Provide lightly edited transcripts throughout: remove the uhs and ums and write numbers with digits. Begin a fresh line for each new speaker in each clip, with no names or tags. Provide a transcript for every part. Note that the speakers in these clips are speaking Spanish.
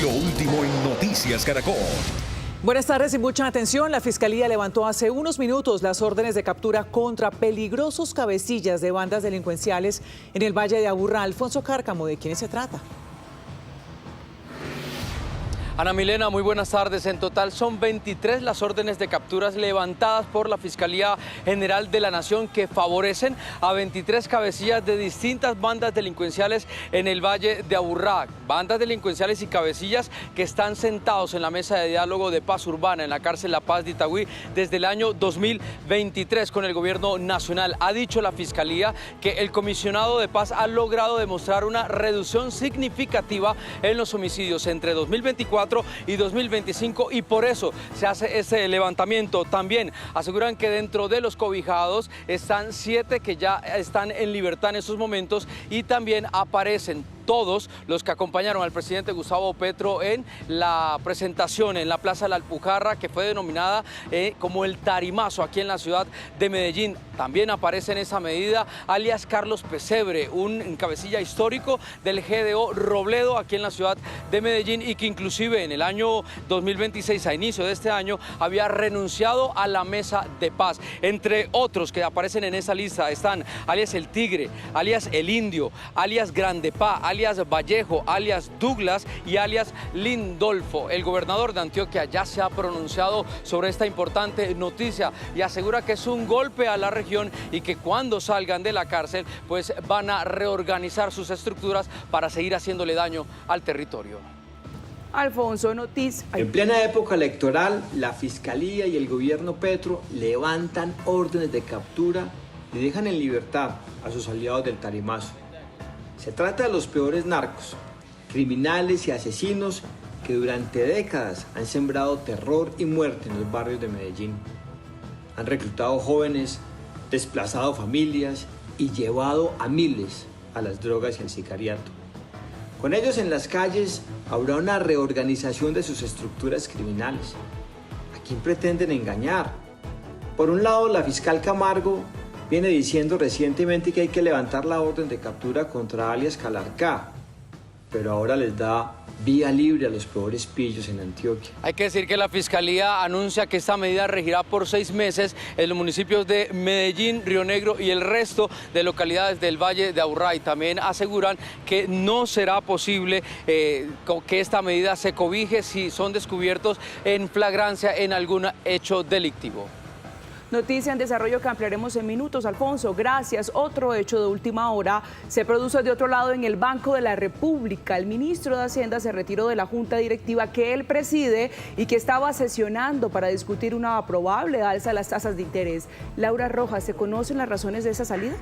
Lo último en Noticias Caracol.
Buenas tardes y mucha atención. La Fiscalía levantó hace unos minutos las órdenes de captura contra peligrosos cabecillas de bandas delincuenciales en el Valle de Aburrá. Alfonso Cárcamo, ¿de quiénes se trata?
Ana Milena, muy buenas tardes. En total son 23 las órdenes de capturas levantadas por la Fiscalía General de la Nación que favorecen a 23 cabecillas de distintas bandas delincuenciales en el Valle de Aburrá. Bandas delincuenciales y cabecillas que están sentados en la mesa de diálogo de paz urbana en la cárcel La Paz de Itagüí desde el año 2023 con el gobierno nacional. Ha dicho la Fiscalía que el comisionado de paz ha logrado demostrar una reducción significativa en los homicidios entre 2024 y 2025 y por eso se hace ese levantamiento. También aseguran que dentro de los cobijados están 7 que ya están en libertad en estos momentos y también aparecen todos los que acompañaron al presidente Gustavo Petro en la presentación en la Plaza de la Alpujarra, que fue denominada como el Tarimazo aquí en la ciudad de Medellín. También aparece en esa medida alias Carlos Pesebre, un cabecilla histórico del GDO Robledo aquí en la ciudad de Medellín y que inclusive en el año 2026, a inicio de este año, había renunciado a la mesa de paz. Entre otros que aparecen en esa lista están alias El Tigre, alias El Indio, alias Grandepá, alias Vallejo, alias Douglas y alias Lindolfo. El gobernador de Antioquia ya se ha pronunciado sobre esta importante noticia y asegura que es un golpe a la región y que cuando salgan de la cárcel pues van a reorganizar sus estructuras para seguir haciéndole daño al territorio.
Alfonso, noticias.
En plena época electoral, la Fiscalía y el gobierno Petro levantan órdenes de captura y dejan en libertad a sus aliados del Tarimazo. Se trata de los peores narcos, criminales y asesinos que durante décadas han sembrado terror y muerte en los barrios de Medellín. Han reclutado jóvenes, desplazado familias y llevado a miles a las drogas y al sicariato. Con ellos en las calles habrá una reorganización de sus estructuras criminales. ¿A quién pretenden engañar? Por un lado, la fiscal Camargo viene diciendo recientemente que hay que levantar la orden de captura contra alias Calarcá, pero ahora les da vía libre a los peores pillos en Antioquia.
Hay que decir que la Fiscalía anuncia que esta medida regirá por 6 meses en los municipios de Medellín, Río Negro y el resto de localidades del Valle de Aburrá. Y también aseguran que no será posible que esta medida se cobije si son descubiertos en flagrancia en algún hecho delictivo.
Noticia en desarrollo que ampliaremos en minutos, Alfonso. Gracias. Otro hecho de última hora se produce de otro lado en el Banco de la República. El ministro de Hacienda se retiró de la junta directiva que él preside y que estaba sesionando para discutir una probable alza de las tasas de interés. Laura Rojas, ¿se conocen las razones de esa salida?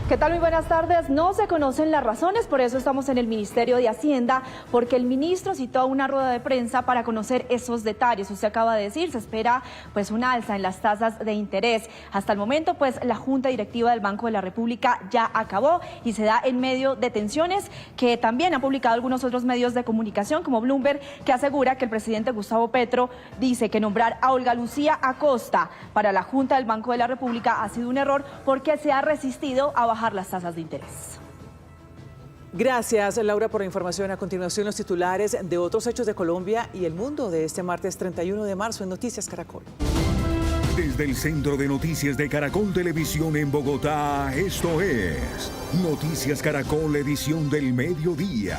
¿Qué tal? Muy buenas tardes. No se conocen las razones, por eso estamos en el Ministerio de Hacienda, porque el ministro citó a una rueda de prensa para conocer esos detalles. Usted acaba de decir, se espera pues una alza en las tasas de interés. Hasta el momento pues la Junta Directiva del Banco de la República ya acabó y se da en medio de tensiones que también han publicado algunos otros medios de comunicación como Bloomberg, que asegura que el presidente Gustavo Petro dice que nombrar a Olga Lucía Acosta para la Junta del Banco de la República ha sido un error porque se ha resistido a bajar las tasas de interés.
Gracias, Laura, por la información. A continuación, los titulares de otros hechos de Colombia y el mundo de este martes 31 de marzo en Noticias Caracol.
Desde el Centro de Noticias de Caracol Televisión en Bogotá, esto es Noticias Caracol, edición del mediodía.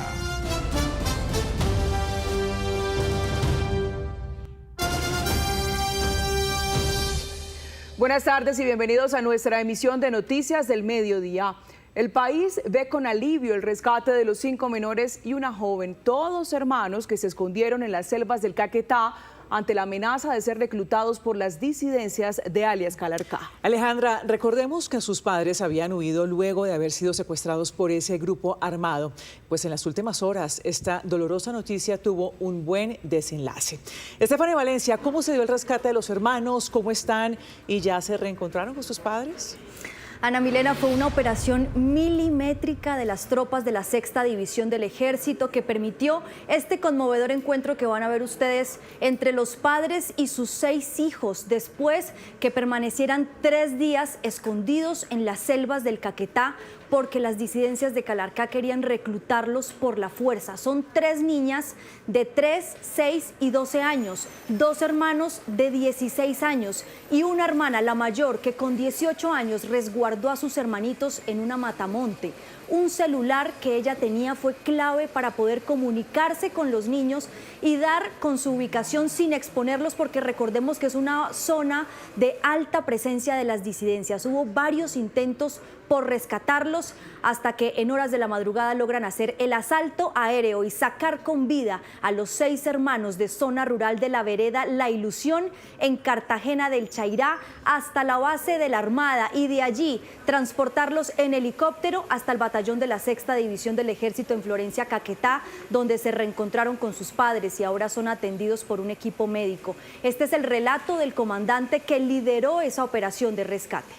Buenas tardes y bienvenidos a nuestra emisión de Noticias del Mediodía. El país ve con alivio el rescate de los 5 menores y una joven, todos hermanos que se escondieron en las selvas del Caquetá ante la amenaza de ser reclutados por las disidencias de alias Calarcá. Alejandra, recordemos que sus padres habían huido luego de haber sido secuestrados por ese grupo armado. Pues en las últimas horas esta dolorosa noticia tuvo un buen desenlace. Estefania Valencia, ¿cómo se dio el rescate de los hermanos? ¿Cómo están? ¿Y ya se reencontraron con sus padres?
Ana Milena, fue una operación milimétrica de las tropas de la 6ª División del Ejército que permitió este conmovedor encuentro que van a ver ustedes entre los padres y sus 6 hijos, después que permanecieran 3 días escondidos en las selvas del Caquetá porque las disidencias de Calarcá querían reclutarlos por la fuerza. Son 3 niñas de 3, 6 y 12 años, 2 hermanos de 16 años y una hermana, la mayor, que con 18 años resguardó a sus hermanitos en una matamonte. Un celular que ella tenía fue clave para poder comunicarse con los niños y dar con su ubicación sin exponerlos, porque recordemos que es una zona de alta presencia de las disidencias. Hubo varios intentos por rescatarlos hasta que en horas de la madrugada logran hacer el asalto aéreo y sacar con vida a los 6 hermanos de zona rural de la vereda La Ilusión en Cartagena del Chairá hasta la base de la Armada y de allí transportarlos en helicóptero hasta el batallón de la 6ª División del Ejército en Florencia, Caquetá, donde se reencontraron con sus padres y ahora son atendidos por un equipo médico. Este es el relato del comandante que lideró esa operación de rescate.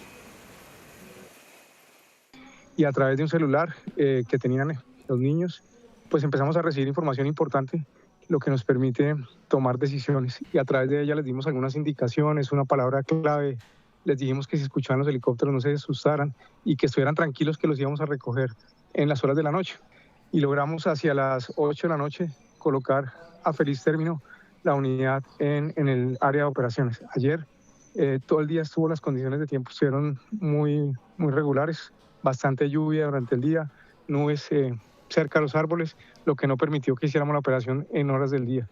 Y a través de un celular que tenían los niños, pues empezamos a recibir información importante, lo que nos permite tomar decisiones. Y a través de ella les dimos algunas indicaciones, una palabra clave, les dijimos que si escuchaban los helicópteros no se asustaran y que estuvieran tranquilos, que los íbamos a recoger en las horas de la noche. Y logramos hacia las 8 de la noche colocar a feliz término la unidad en el área de operaciones. Ayer todo el día las condiciones de tiempo estuvieron muy regulares. Bastante lluvia durante el día, nubes cerca de los árboles, lo que no permitió que hiciéramos la operación en horas del día.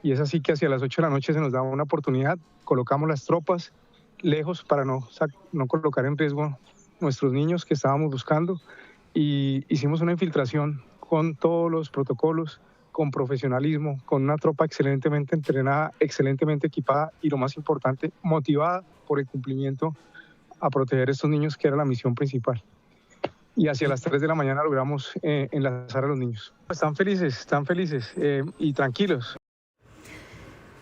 Y es así que hacia las 8 de la noche se nos daba una oportunidad, colocamos las tropas lejos para no colocar en riesgo nuestros niños que estábamos buscando, y hicimos una infiltración con todos los protocolos, con profesionalismo, con una tropa excelentemente entrenada, excelentemente equipada y, lo más importante, motivada por el cumplimiento a proteger a estos niños, que era la misión principal. Y hacia las 3 de la mañana logramos enlazar a los niños. Están felices y tranquilos.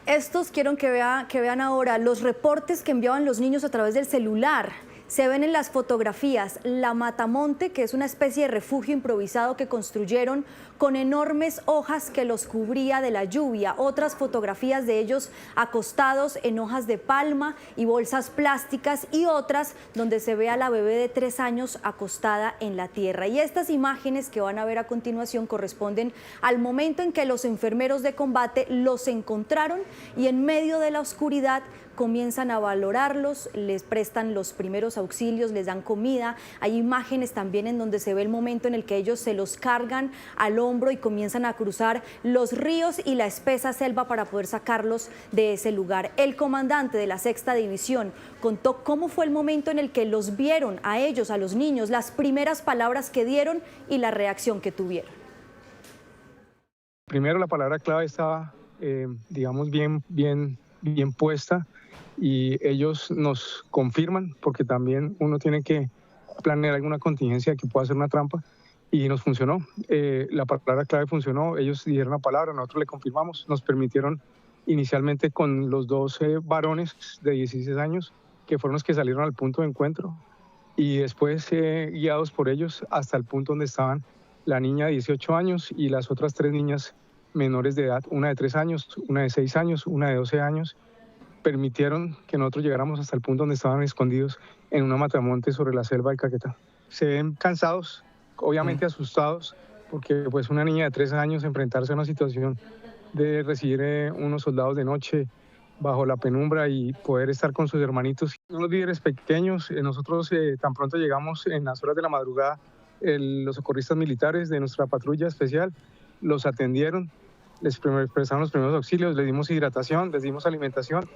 Estos quiero que vean ahora los reportes que enviaban los niños a través del celular. Se ven en las fotografías la matamonte, que es una especie de refugio improvisado que construyeron con enormes hojas que los cubría de la lluvia. Otras fotografías de ellos acostados en hojas de palma y bolsas plásticas, y otras donde se ve a la bebé de 3 años acostada en la tierra. Y estas imágenes que van a ver a continuación corresponden al momento en que los enfermeros de combate los encontraron y en medio de la oscuridad comienzan a valorarlos, les prestan los primeros auxilios, les dan comida. Hay imágenes también en donde se ve el momento en el que ellos se los cargan al hombro y comienzan a cruzar los ríos y la espesa selva para poder sacarlos de ese lugar. El comandante de la 6ª División contó cómo fue el momento en el que los vieron a ellos, a los niños, las primeras palabras que dieron y la reacción que tuvieron.
Primero, la palabra clave estaba, digamos, bien puesta, y ellos nos confirman, porque también uno tiene que planear alguna contingencia que pueda ser una trampa, y nos funcionó. La palabra clave funcionó, ellos dijeron la palabra, nosotros le confirmamos, nos permitieron inicialmente con los 2 varones de 16 años, que fueron los que salieron al punto de encuentro, y después guiados por ellos hasta el punto donde estaban la niña de 18 años y las otras 3 niñas menores de edad, una de 3 años, una de 6 años, una de 12 años, permitieron que nosotros llegáramos hasta el punto donde estaban escondidos en una matamonte sobre la selva del Caquetá. Se ven cansados, obviamente asustados, porque pues una niña de 3 años enfrentarse a una situación de recibir unos soldados de noche bajo la penumbra y poder estar con sus hermanitos. Unos líderes pequeños, nosotros tan pronto llegamos en las horas de la madrugada, los socorristas militares de nuestra patrulla especial los atendieron, les prestaron los primeros auxilios, les dimos hidratación, les dimos alimentación.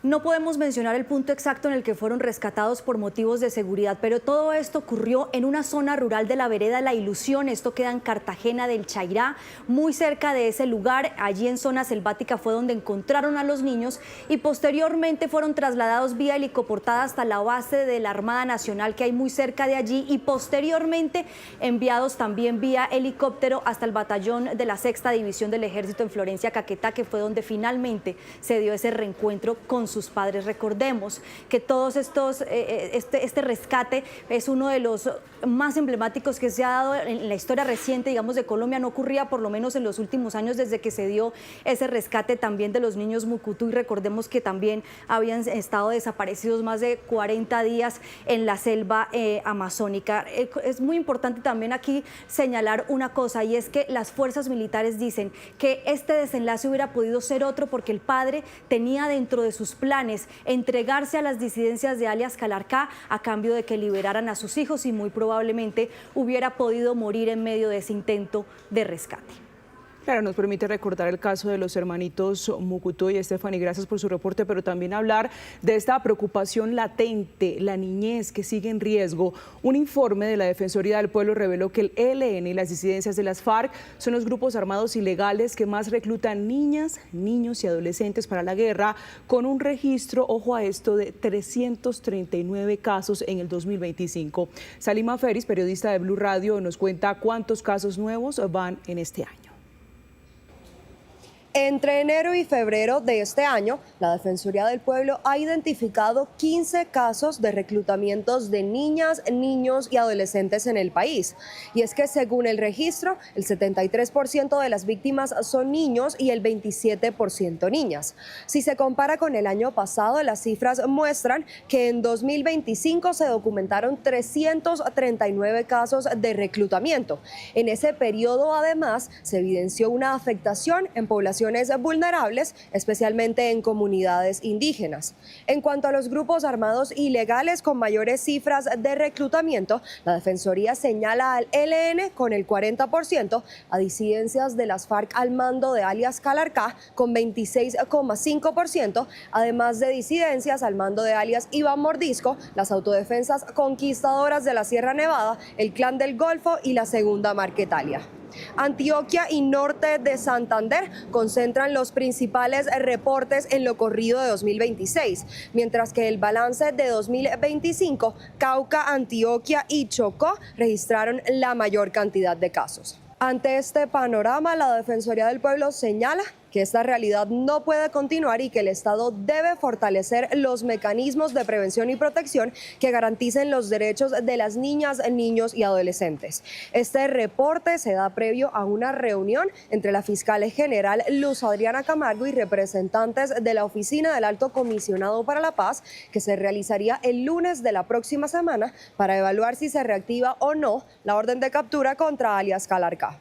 No podemos mencionar el punto exacto en el que fueron rescatados por motivos de seguridad, pero todo esto ocurrió en una zona rural de la vereda La Ilusión. Esto queda en Cartagena del Chairá, muy cerca de ese lugar. Allí en zona selvática fue donde encontraron a los niños y posteriormente fueron trasladados vía helicoportada hasta la base de la Armada Nacional, que hay muy cerca de allí, y posteriormente enviados también vía helicóptero hasta el batallón de la 6ª División del Ejército en Florencia, Caquetá, que fue donde finalmente se dio ese reencuentro con sus padres. Recordemos que todos estos, este rescate es uno de los más emblemáticos que se ha dado en la historia reciente, digamos, de Colombia. No ocurría por lo menos en los últimos años desde que se dio ese rescate también de los niños Mucutú, y recordemos que también habían estado desaparecidos más de 40 días en la selva amazónica. Es muy importante también aquí señalar una cosa, y es que las fuerzas militares dicen que este desenlace hubiera podido ser otro porque el padre tenía dentro de sus planes entregarse a las disidencias de alias Calarcá a cambio de que liberaran a sus hijos, y muy probablemente hubiera podido morir en medio de ese intento de rescate.
Claro, nos permite recordar el caso de los hermanitos Mucutú y Stephanie, gracias por su reporte, pero también hablar de esta preocupación latente, la niñez que sigue en riesgo. Un informe de la Defensoría del Pueblo reveló que el ELN y las disidencias de las FARC son los grupos armados ilegales que más reclutan niñas, niños y adolescentes para la guerra, con un registro, ojo a esto, de 339 casos en el 2025. Salima Feris, periodista de Blue Radio, nos cuenta cuántos casos nuevos van en este año.
Entre enero y febrero de este año, la Defensoría del Pueblo ha identificado 15 casos de reclutamientos de niñas, niños y adolescentes en el país. Y es que según el registro, el 73% de las víctimas son niños y el 27% niñas. Si se compara con el año pasado, las cifras muestran que en 2025 se documentaron 339 casos de reclutamiento. En ese periodo, además, se evidenció una afectación en población vulnerables, especialmente en comunidades indígenas. En cuanto a los grupos armados ilegales con mayores cifras de reclutamiento, la Defensoría señala al ELN con el 40%, a disidencias de las FARC al mando de alias Calarcá con 26,5%, además de disidencias al mando de alias Iván Mordisco, las autodefensas conquistadoras de la Sierra Nevada, el Clan del Golfo y la Segunda Marquetalia. Antioquia y norte de Santander concentran los principales reportes en lo corrido de 2026, mientras que el balance de 2025, Cauca, Antioquia y Chocó registraron la mayor cantidad de casos. Ante este panorama, la Defensoría del Pueblo señala que esta realidad no puede continuar y que el Estado debe fortalecer los mecanismos de prevención y protección que garanticen los derechos de las niñas, niños y adolescentes. Este reporte se da previo a una reunión entre la fiscal general Luz Adriana Camargo y representantes de la Oficina del Alto Comisionado para la Paz, que se realizaría el lunes de la próxima semana para evaluar si se reactiva o no la orden de captura contra alias Calarcá.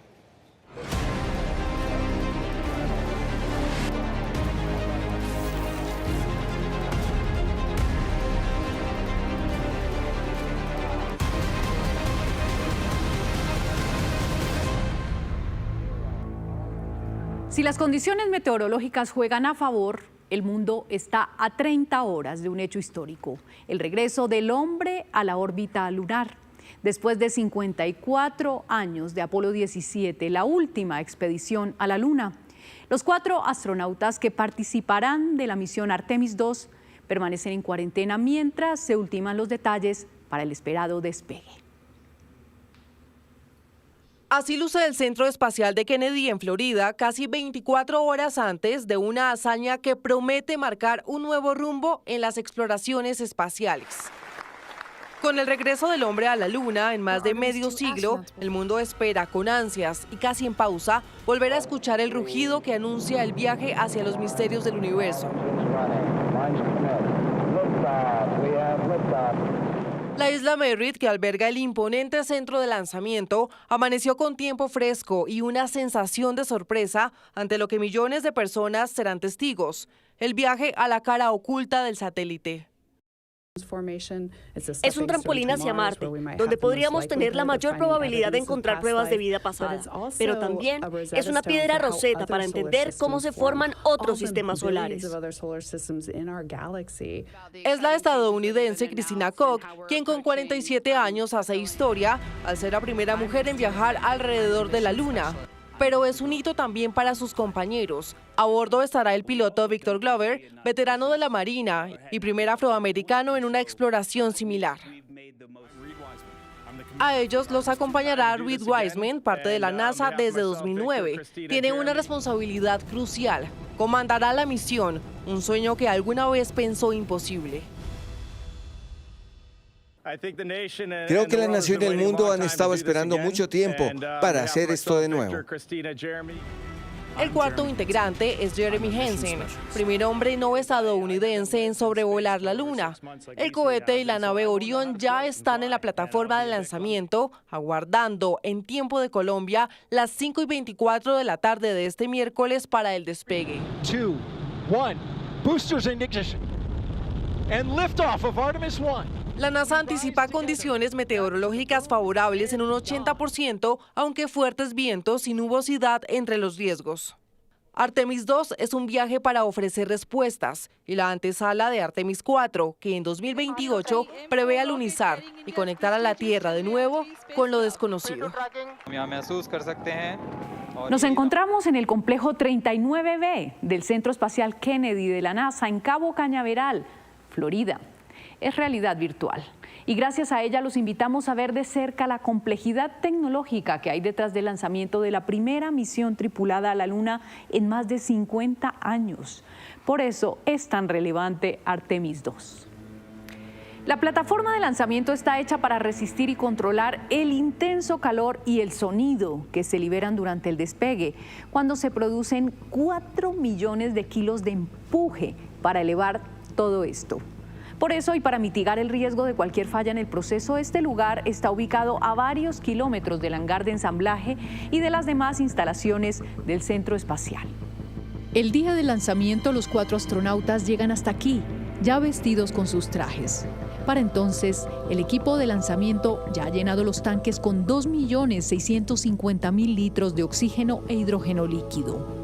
Si las condiciones meteorológicas juegan a favor, el mundo está a 30 horas de un hecho histórico, el regreso del hombre a la órbita lunar. Después de 54 años de Apolo 17, la última expedición a la Luna, los 4 astronautas que participarán de la misión Artemis II permanecen en cuarentena mientras se ultiman los detalles para el esperado despegue.
Así luce el Centro Espacial de Kennedy en Florida, casi 24 horas antes de una hazaña que promete marcar un nuevo rumbo en las exploraciones espaciales. Con el regreso del hombre a la Luna en más de medio siglo, el mundo espera con ansias y casi en pausa volver a escuchar el rugido que anuncia el viaje hacia los misterios del universo. La isla Merritt, que alberga el imponente centro de lanzamiento, amaneció con tiempo fresco y una sensación de sorpresa ante lo que millones de personas serán testigos: el viaje a la cara oculta del satélite.
Es un trampolín hacia Marte, donde podríamos tener la mayor probabilidad de encontrar pruebas de vida pasada, pero también es una piedra roseta para entender cómo se forman otros sistemas solares.
Es la estadounidense Christina Koch, quien con 47 años hace historia al ser la primera mujer en viajar alrededor de la Luna. Pero es un hito también para sus compañeros. A bordo estará el piloto Victor Glover, veterano de la Marina y primer afroamericano en una exploración similar. A ellos los acompañará Reed Wiseman, parte de la NASA desde 2009. Tiene una responsabilidad crucial. Comandará la misión, un sueño que alguna vez pensó imposible.
Creo que la nación y el mundo han estado esperando mucho tiempo para hacer esto de nuevo.
El cuarto integrante es Jeremy Hansen, primer hombre no estadounidense en sobrevolar la Luna. El cohete y la nave Orión ya están en la plataforma de lanzamiento, aguardando en tiempo de Colombia las 5:24 de la tarde de este miércoles para el despegue.
2, 1, boosters in ignition, and liftoff of Artemis 1.
La NASA anticipa condiciones meteorológicas favorables en un 80%, aunque fuertes vientos y nubosidad entre los riesgos. Artemis 2 es un viaje para ofrecer respuestas y la antesala de Artemis 4, que en 2028 prevé alunizar y conectar a la Tierra de nuevo con lo desconocido.
Nos encontramos en el complejo 39B del Centro Espacial Kennedy de la NASA en Cabo Cañaveral, Florida. Es realidad virtual y gracias a ella los invitamos a ver de cerca la complejidad tecnológica que hay detrás del lanzamiento de la primera misión tripulada a la Luna en más de 50 años. Por eso es tan relevante Artemis 2. La plataforma de lanzamiento está hecha para resistir y controlar el intenso calor y el sonido que se liberan durante el despegue, cuando se producen 4 millones de kilos de empuje para elevar todo esto. Por eso, y para mitigar el riesgo de cualquier falla en el proceso, este lugar está ubicado a varios kilómetros del hangar de ensamblaje y de las demás instalaciones del centro espacial.
El día del lanzamiento, los 4 astronautas llegan hasta aquí, ya vestidos con sus trajes. Para entonces, el equipo de lanzamiento ya ha llenado los tanques con 2.650.000 litros de oxígeno e hidrógeno líquido.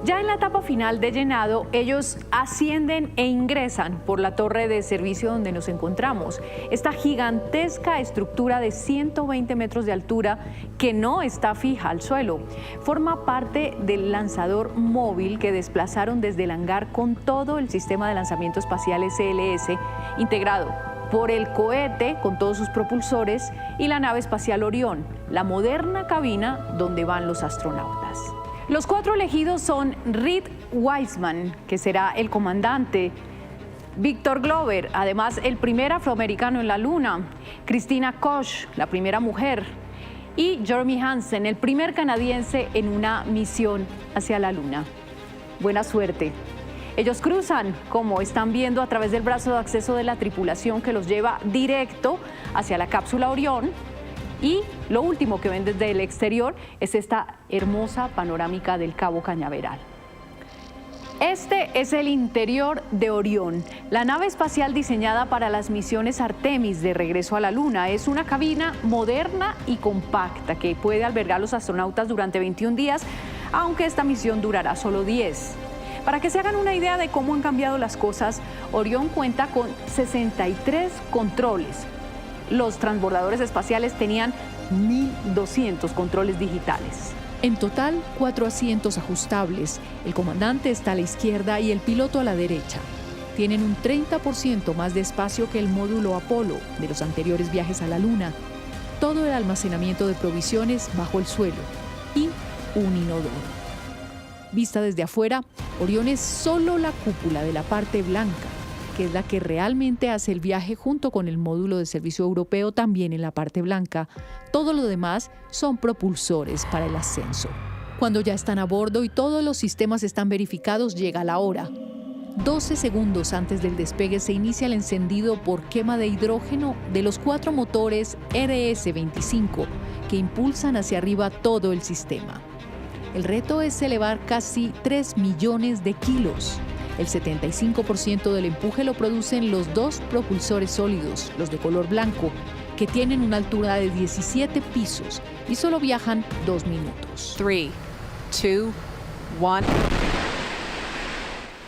Ya en la etapa final de llenado, ellos ascienden e ingresan por la torre de servicio donde nos encontramos. Esta gigantesca estructura de 120 metros de altura que no está fija al suelo. Forma parte del lanzador móvil que desplazaron desde el hangar con todo el sistema de lanzamiento espacial SLS, integrado por el cohete con todos sus propulsores y la nave espacial Orión, la moderna cabina donde van los astronautas. Los 4 elegidos son Reed Wiseman, que será el comandante, Victor Glover, además el primer afroamericano en la Luna, Christina Koch, la primera mujer, y Jeremy Hansen, el primer canadiense en una misión hacia la Luna. Buena suerte. Ellos cruzan, como están viendo, a través del brazo de acceso de la tripulación que los lleva directo hacia la cápsula Orión. Y lo último que ven desde el exterior es esta hermosa panorámica del Cabo Cañaveral. Este es el interior de Orión, la nave espacial diseñada para las misiones Artemis de regreso a la Luna. Es una cabina moderna y compacta que puede albergar a los astronautas durante 21 días, aunque esta misión durará solo 10. Para que se hagan una idea de cómo han cambiado las cosas, Orión cuenta con 63 controles. Los transbordadores espaciales tenían 1.200 controles digitales.
En total, 4 asientos ajustables. El comandante está a la izquierda y el piloto a la derecha. Tienen un 30% más de espacio que el módulo Apolo de los anteriores viajes a la Luna. Todo el almacenamiento de provisiones bajo el suelo y un inodoro. Vista desde afuera, Orión es solo la cúpula de la parte blanca, que es la que realmente hace el viaje junto con el módulo de servicio europeo también en la parte blanca. Todo lo demás son propulsores para el ascenso. Cuando ya están a bordo y todos los sistemas están verificados, llega la hora. 12 segundos antes del despegue se inicia el encendido por quema de hidrógeno de los 4 motores RS-25 que impulsan hacia arriba todo el sistema. El reto es elevar casi 3 millones de kilos. El 75% del empuje lo producen los 2 propulsores sólidos, los de color blanco, que tienen una altura de 17 pisos y solo viajan 2 minutos.
3, 2, 1.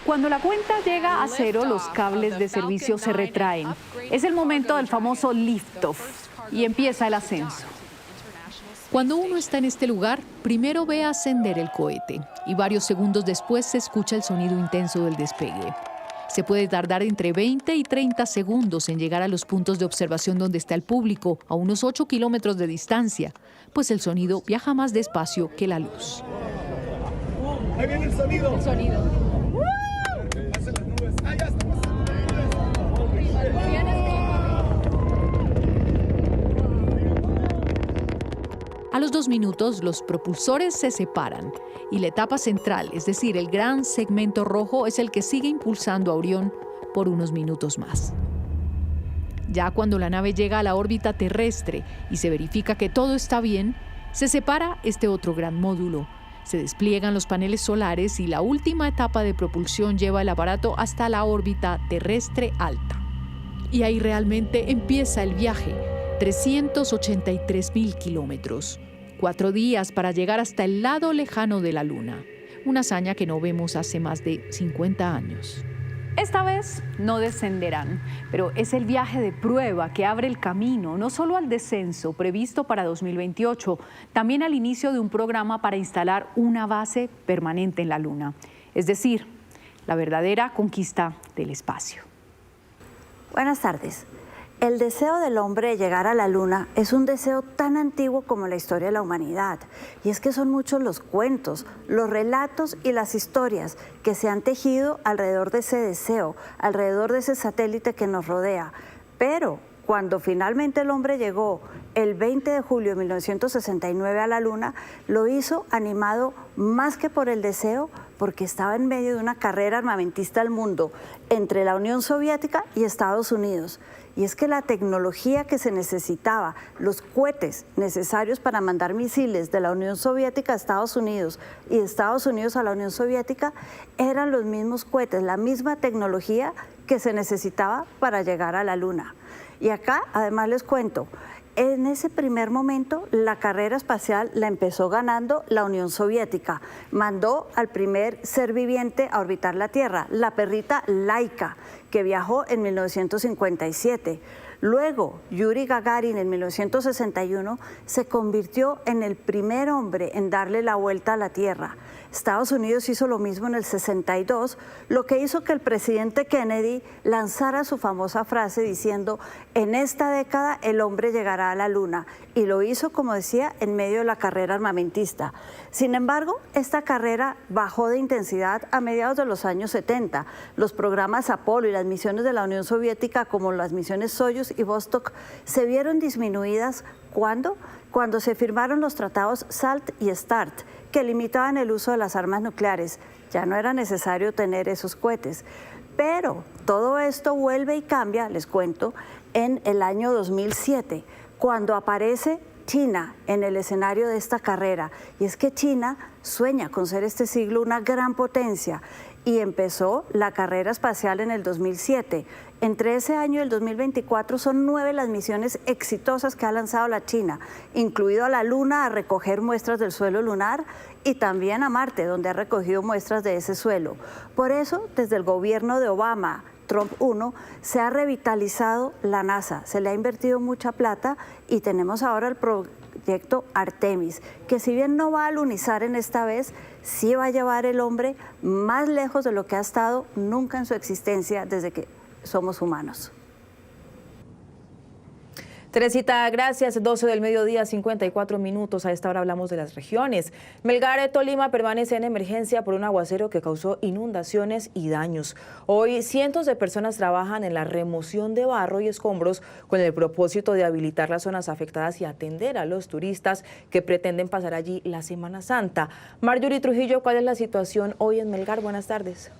Cuando la cuenta llega a 0, los cables de servicio se retraen. Es el momento del famoso lift-off y empieza el ascenso.
Cuando uno está en este lugar, primero ve ascender el cohete y varios segundos después se escucha el sonido intenso del despegue. Se puede tardar entre 20 y 30 segundos en llegar a los puntos de observación donde está el público, a unos 8 kilómetros de distancia, pues el sonido viaja más despacio que la luz.
Ahí viene el sonido. El sonido.
A los 2 minutos, los propulsores se separan y la etapa central, es decir, el gran segmento rojo, es el que sigue impulsando a Orión por unos minutos más. Ya cuando la nave llega a la órbita terrestre y se verifica que todo está bien, se separa este otro gran módulo. Se despliegan los paneles solares y la última etapa de propulsión lleva el aparato hasta la órbita terrestre alta. Y ahí realmente empieza el viaje, 383.000 kilómetros. 4 días para llegar hasta el lado lejano de la Luna. Una hazaña que no vemos hace más de 50 años.
Esta vez no descenderán, pero es el viaje de prueba que abre el camino no solo al descenso previsto para 2028, también al inicio de un programa para instalar una base permanente en la Luna. Es decir, la verdadera conquista del espacio.
Buenas tardes. El deseo del hombre de llegar a la Luna es un deseo tan antiguo como la historia de la humanidad. Y es que son muchos los cuentos, los relatos y las historias que se han tejido alrededor de ese deseo, alrededor de ese satélite que nos rodea. Pero cuando finalmente el hombre llegó el 20 de julio de 1969 a la Luna, lo hizo animado más que por el deseo, porque estaba en medio de una carrera armamentista al mundo entre la Unión Soviética y Estados Unidos. Y es que la tecnología que se necesitaba, los cohetes necesarios para mandar misiles de la Unión Soviética a Estados Unidos y de Estados Unidos a la Unión Soviética, eran los mismos cohetes, la misma tecnología que se necesitaba para llegar a la Luna. Y acá, además les cuento, en ese primer momento la carrera espacial la empezó ganando la Unión Soviética. Mandó al primer ser viviente a orbitar la Tierra, la perrita Laika, que viajó en 1957. Luego, Yuri Gagarin en 1961 se convirtió en el primer hombre en darle la vuelta a la Tierra. Estados Unidos hizo lo mismo en el 62, lo que hizo que el presidente Kennedy lanzara su famosa frase diciendo: en esta década el hombre llegará a la Luna, y lo hizo, como decía, en medio de la carrera armamentista. Sin embargo, esta carrera bajó de intensidad a mediados de los años 70. Los programas Apolo y las misiones de la Unión Soviética, como las misiones Soyuz y Vostok, se vieron disminuidas cuando se firmaron los tratados SALT y START, que limitaban el uso de las armas nucleares. Ya no era necesario tener esos cohetes. Pero todo esto vuelve y cambia, les cuento, en el año 2007, cuando aparece China en el escenario de esta carrera. Y es que China sueña con ser este siglo una gran potencia, y empezó la carrera espacial en el 2007. Entre ese año y el 2024 son 9 las misiones exitosas que ha lanzado la China, incluido a la Luna a recoger muestras del suelo lunar, y también a Marte, donde ha recogido muestras de ese suelo. Por eso, desde el gobierno de Obama, Trump 1, se ha revitalizado la NASA, se le ha invertido mucha plata, y tenemos ahora el proyecto Artemis, que si bien no va a alunizar en esta vez, sí va a llevar el hombre más lejos de lo que ha estado nunca en su existencia desde que somos humanos.
Teresita, gracias. 12 del mediodía, 54 minutos. A esta hora hablamos de las regiones. Melgar, Tolima permanece en emergencia por un aguacero que causó inundaciones y daños. Hoy cientos de personas trabajan en la remoción de barro y escombros con el propósito de habilitar las zonas afectadas y atender a los turistas que pretenden pasar allí la Semana Santa. Marjorie Trujillo, ¿cuál es la situación hoy en Melgar? Buenas tardes.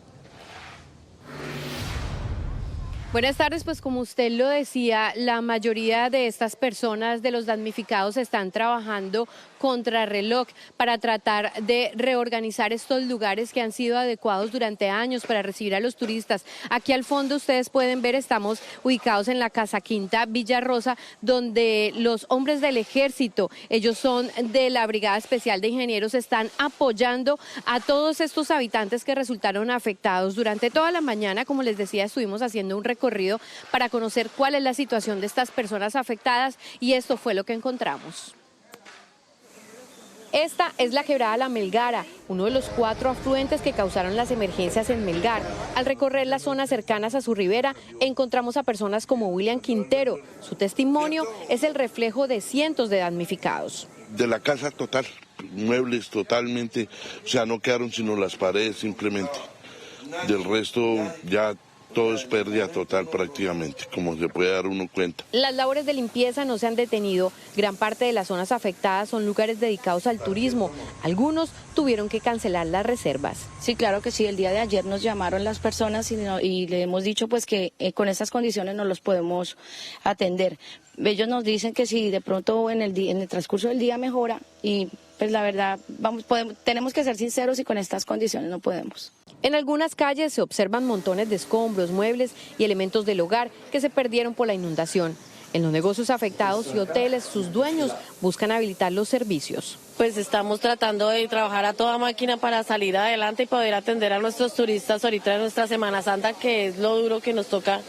Buenas tardes, pues como usted lo decía, la mayoría de estas personas, de los damnificados, están trabajando contrarreloj para tratar de reorganizar estos lugares que han sido adecuados durante años para recibir a los turistas. Aquí al fondo ustedes pueden ver, estamos ubicados en la Casa Quinta Villa Rosa, donde los hombres del ejército, ellos son de la Brigada Especial de Ingenieros, están apoyando a todos estos habitantes que resultaron afectados. Durante toda la mañana, como les decía, estuvimos haciendo un recorrido para conocer cuál es la situación de estas personas afectadas, y esto fue lo que encontramos. Esta es la quebrada La Melgara, uno de los 4 afluentes que causaron las emergencias en Melgar. Al recorrer las zonas cercanas a su ribera, encontramos a personas como William Quintero. Su testimonio es el reflejo de cientos de damnificados.
De la casa total, muebles totalmente, o sea, no quedaron sino las paredes simplemente. Del resto ya todo es pérdida total prácticamente, como se puede dar uno cuenta.
Las labores de limpieza no se han detenido. Gran parte de las zonas afectadas son lugares dedicados al turismo. Algunos tuvieron que cancelar las reservas.
Sí, claro que sí. El día de ayer nos llamaron las personas y le hemos dicho pues que con estas condiciones no los podemos atender. Ellos nos dicen que si de pronto en el transcurso del día mejora y pues la verdad tenemos que ser sinceros y con estas condiciones no podemos.
En algunas calles se observan montones de escombros, muebles y elementos del hogar que se perdieron por la inundación. En los negocios afectados y hoteles, sus dueños buscan habilitar los servicios.
Pues estamos tratando de trabajar a toda máquina para salir adelante y poder atender a nuestros turistas ahorita en nuestra Semana Santa, que es lo duro que nos toca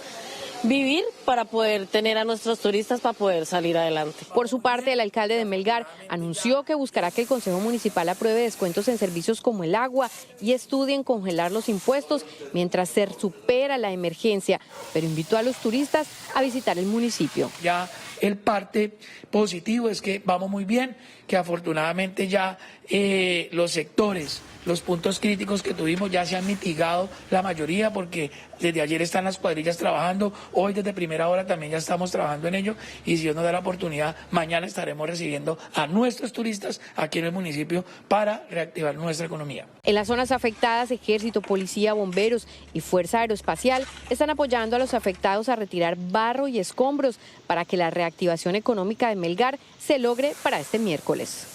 vivir para poder tener a nuestros turistas para poder salir adelante.
Por su parte, el alcalde de Melgar anunció que buscará que el Consejo Municipal apruebe descuentos en servicios como el agua y estudien congelar los impuestos mientras se supera la emergencia, pero invitó a los turistas a visitar el municipio.
Ya el parte positivo es que vamos muy bien, que afortunadamente ya los sectores, los puntos críticos que tuvimos ya se han mitigado la mayoría, porque desde ayer están las cuadrillas trabajando, hoy desde primera hora también ya estamos trabajando en ello, y si Dios nos da la oportunidad, mañana estaremos recibiendo a nuestros turistas aquí en el municipio para reactivar nuestra economía.
En las zonas afectadas, Ejército, Policía, Bomberos y Fuerza Aeroespacial están apoyando a los afectados a retirar barro y escombros para que la reactivación económica de Melgar se logre para este miércoles.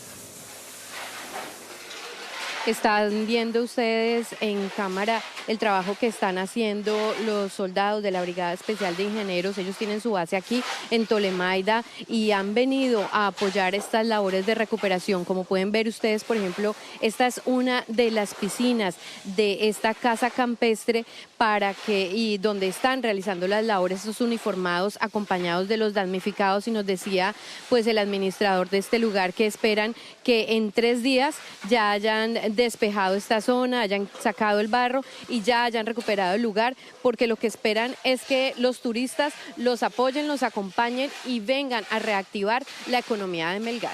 Están viendo ustedes en cámara el trabajo que están haciendo los soldados de la Brigada Especial de Ingenieros. Ellos tienen su base aquí en Tolemaida y han venido a apoyar estas labores de recuperación. Como pueden ver ustedes, por ejemplo, esta es una de las piscinas de esta casa campestre y donde están realizando las labores estos uniformados acompañados de los damnificados, y nos decía pues el administrador de este lugar que esperan que en 3 días ya hayan despejado esta zona, hayan sacado el barro y ya hayan recuperado el lugar, porque lo que esperan es que los turistas los apoyen, los acompañen y vengan a reactivar la economía de Melgar.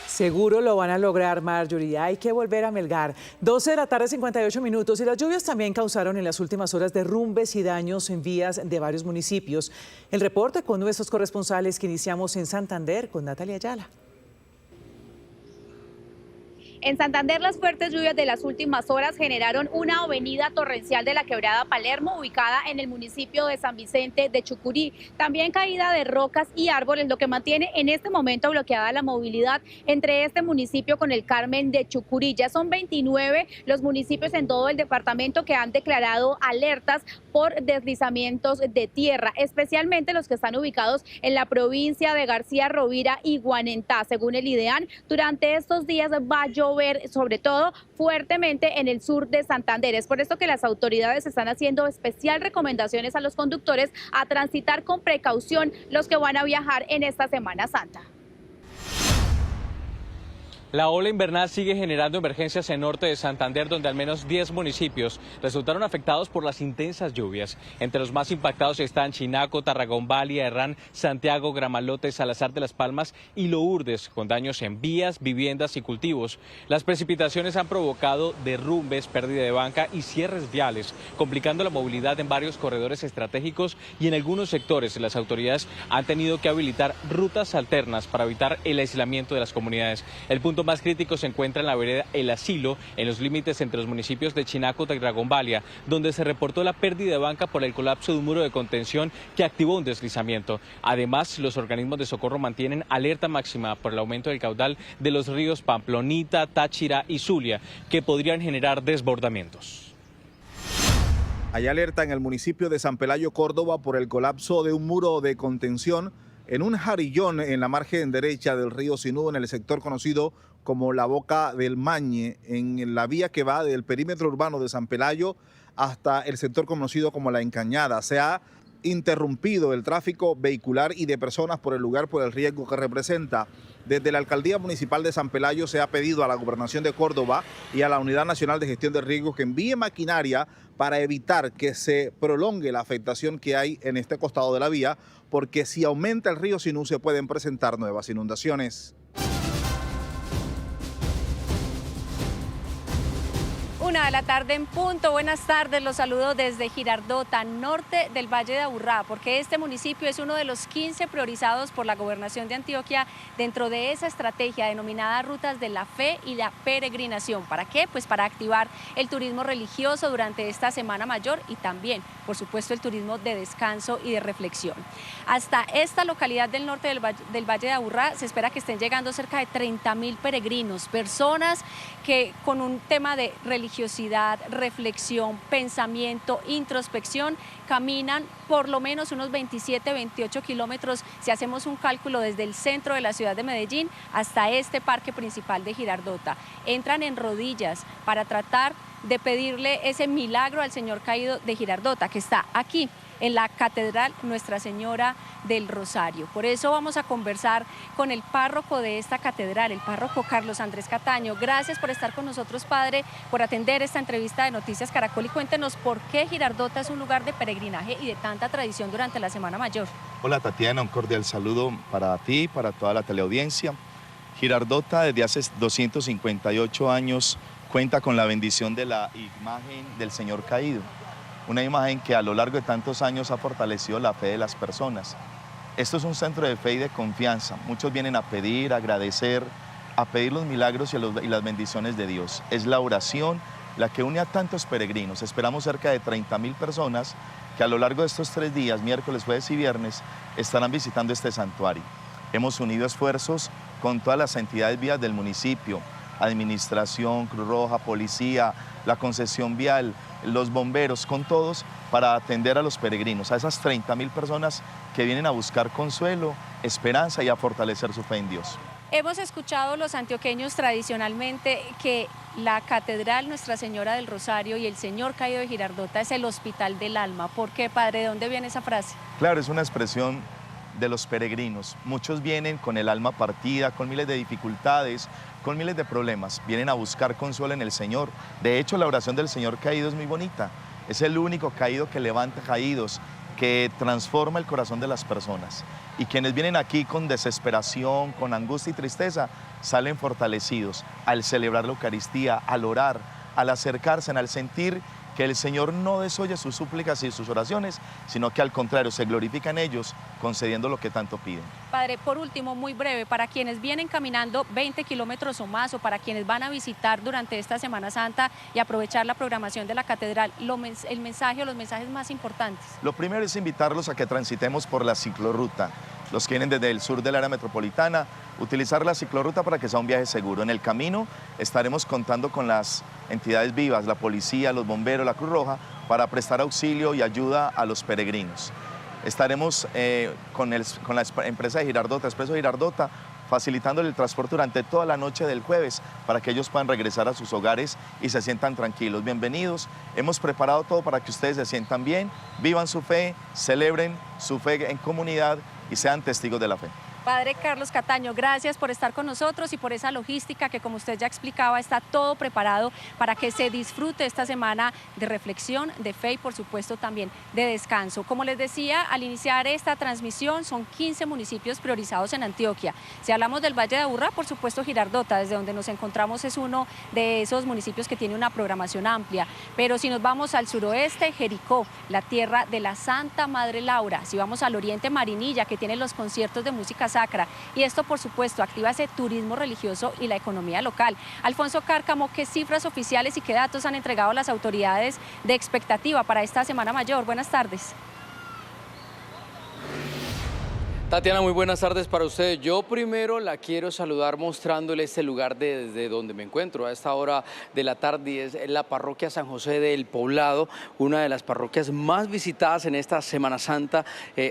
Seguro lo van a lograr, Marjorie. Hay que volver a Melgar. 12 de la tarde, 58 minutos. Y las lluvias también causaron en las últimas horas derrumbes y daños en vías de varios municipios. El reporte con nuestros corresponsales que iniciamos en Santander con Natalia Ayala.
En Santander, las fuertes lluvias de las últimas horas generaron una avenida torrencial de la quebrada Palermo, ubicada en el municipio de San Vicente de Chucurí. También caída de rocas y árboles, lo que mantiene en este momento bloqueada la movilidad entre este municipio con el Carmen de Chucurí. Ya son 29 los municipios en todo el departamento que han declarado alertas por deslizamientos de tierra, especialmente los que están ubicados en la provincia de García Rovira y Guanentá. Según el IDEAN, durante estos días va a llover sobre todo fuertemente en el sur de Santander. Es por esto que las autoridades están haciendo especial recomendaciones a los conductores a transitar con precaución los que van a viajar en esta Semana Santa.
La ola invernal sigue generando emergencias en norte de Santander, donde al menos 10 municipios resultaron afectados por las intensas lluvias. Entre los más impactados están Chinaco, Tarragón, Valia, Herrán, Santiago, Gramalote, Salazar de las Palmas y Lourdes, con daños en vías, viviendas y cultivos. Las precipitaciones han provocado derrumbes, pérdida de banca y cierres viales, complicando la movilidad en varios corredores estratégicos, y en algunos sectores las autoridades han tenido que habilitar rutas alternas para evitar el aislamiento de las comunidades. El punto más crítico se encuentra en la vereda El Asilo, en los límites entre los municipios de Chinaco, Tarragón, Valia, donde se reportó la pérdida de banca por el colapso de un muro de contención que activó un deslizamiento. Además, los organismos de socorro mantienen alerta máxima por el aumento del caudal de los ríos Pamplonita, Táchira y Zulia, que podrían generar desbordamientos.
Hay alerta en el municipio de San Pelayo, Córdoba, por el colapso de un muro de contención en un jarillón en la margen derecha del río Sinú, en el sector conocido como la Boca del Mañe, en la vía que va del perímetro urbano de San Pelayo hasta el sector conocido como La Encañada. Se ha interrumpido el tráfico vehicular y de personas por el lugar por el riesgo que representa. Desde la Alcaldía Municipal de San Pelayo se ha pedido a la Gobernación de Córdoba y a la Unidad Nacional de Gestión de Riesgos que envíe maquinaria para evitar que se prolongue la afectación que hay en este costado de la vía, porque si aumenta el río Sinú se pueden presentar nuevas inundaciones.
1 de la tarde en punto. Buenas tardes, los saludo desde Girardota, norte del Valle de Aburrá, porque este municipio es uno de los 15 priorizados por la Gobernación de Antioquia dentro de esa estrategia denominada Rutas de la Fe y la Peregrinación. ¿Para qué? Pues para activar el turismo religioso durante esta Semana Mayor y también, por supuesto, el turismo de descanso y de reflexión. Hasta esta localidad del norte del Valle de Aburrá se espera que estén llegando cerca de 30.000 peregrinos, personas que con un tema de religiosidad, reflexión, pensamiento, introspección, caminan por lo menos unos 27, 28 kilómetros, si hacemos un cálculo desde el centro de la ciudad de Medellín hasta este parque principal de Girardota. Entran en rodillas para tratar de pedirle ese milagro al Señor Caído de Girardota, que está aquí en la Catedral Nuestra Señora del Rosario. Por eso vamos a conversar con el párroco de esta catedral, el párroco Carlos Andrés Cataño. Gracias por estar con nosotros, padre, por atender esta entrevista de Noticias Caracol, y cuéntenos por qué Girardota es un lugar de peregrinaje y de tanta tradición durante la Semana Mayor.
Hola Tatiana, un cordial saludo para ti, para toda la teleaudiencia. Girardota desde hace 258 años cuenta con la bendición de la imagen del Señor Caído. Una imagen que a lo largo de tantos años ha fortalecido la fe de las personas. Esto es un centro de fe y de confianza. Muchos vienen a pedir, a agradecer, a pedir los milagros y las bendiciones de Dios. Es la oración la que une a tantos peregrinos. Esperamos cerca de 30.000 personas que a lo largo de estos 3 días, miércoles, jueves y viernes, estarán visitando este santuario. Hemos unido esfuerzos con todas las entidades vías del municipio, administración, Cruz Roja, policía, la concesión vial, los bomberos, con todos, para atender a los peregrinos, a esas 30.000 personas que vienen a buscar consuelo, esperanza y a fortalecer su fe en Dios.
Hemos escuchado los antioqueños tradicionalmente que la Catedral Nuestra Señora del Rosario y el Señor Caído de Girardota es el hospital del alma. ¿Por qué, padre? ¿De dónde viene esa frase?
Claro, es una expresión de los peregrinos. Muchos vienen con el alma partida, con miles de dificultades, con miles de problemas. Vienen a buscar consuelo en el Señor. De hecho, la oración del Señor Caído es muy bonita. Es el único caído que levanta caídos, que transforma el corazón de las personas. Y quienes vienen aquí con desesperación, con angustia y tristeza, salen fortalecidos al celebrar la Eucaristía, al orar, al acercarse, al sentir que el Señor no desoye sus súplicas y sus oraciones, sino que al contrario se glorifica en ellos, concediendo lo que tanto piden.
Padre, por último, muy breve, para quienes vienen caminando 20 kilómetros o más, o para quienes van a visitar durante esta Semana Santa y aprovechar la programación de la catedral, el mensaje o los mensajes más importantes.
Lo primero es invitarlos a que transitemos por la ciclorruta. Los que vienen desde el sur del área metropolitana, utilizar la ciclorruta para que sea un viaje seguro. En el camino estaremos contando con las entidades vivas, la policía, los bomberos, la Cruz Roja, para prestar auxilio y ayuda a los peregrinos. Estaremos con la empresa de Girardota, Expreso Girardota, facilitándole el transporte durante toda la noche del jueves para que ellos puedan regresar a sus hogares y se sientan tranquilos. Bienvenidos, hemos preparado todo para que ustedes se sientan bien, vivan su fe, celebren su fe en comunidad y sean testigos de la fe.
Padre Carlos Cataño, gracias por estar con nosotros y por esa logística que, como usted ya explicaba, está todo preparado para que se disfrute esta semana de reflexión, de fe y, por supuesto, también de descanso. Como les decía, al iniciar esta transmisión, son 15 municipios priorizados en Antioquia. Si hablamos del Valle de Aburrá, por supuesto, Girardota, desde donde nos encontramos, es uno de esos municipios que tiene una programación amplia. Pero si nos vamos al suroeste, Jericó, la tierra de la Santa Madre Laura. Si vamos al oriente, Marinilla, que tiene los conciertos de música sacra, y esto por supuesto activa ese turismo religioso y la economía local. Alfonso Cárcamo, ¿qué cifras oficiales y qué datos han entregado las autoridades de expectativa para esta Semana Mayor? Buenas tardes.
Tatiana, muy buenas tardes para usted. Yo primero la quiero saludar mostrándole este lugar desde donde me encuentro a esta hora de la tarde. Es la parroquia San José del Poblado, una de las parroquias más visitadas en esta Semana Santa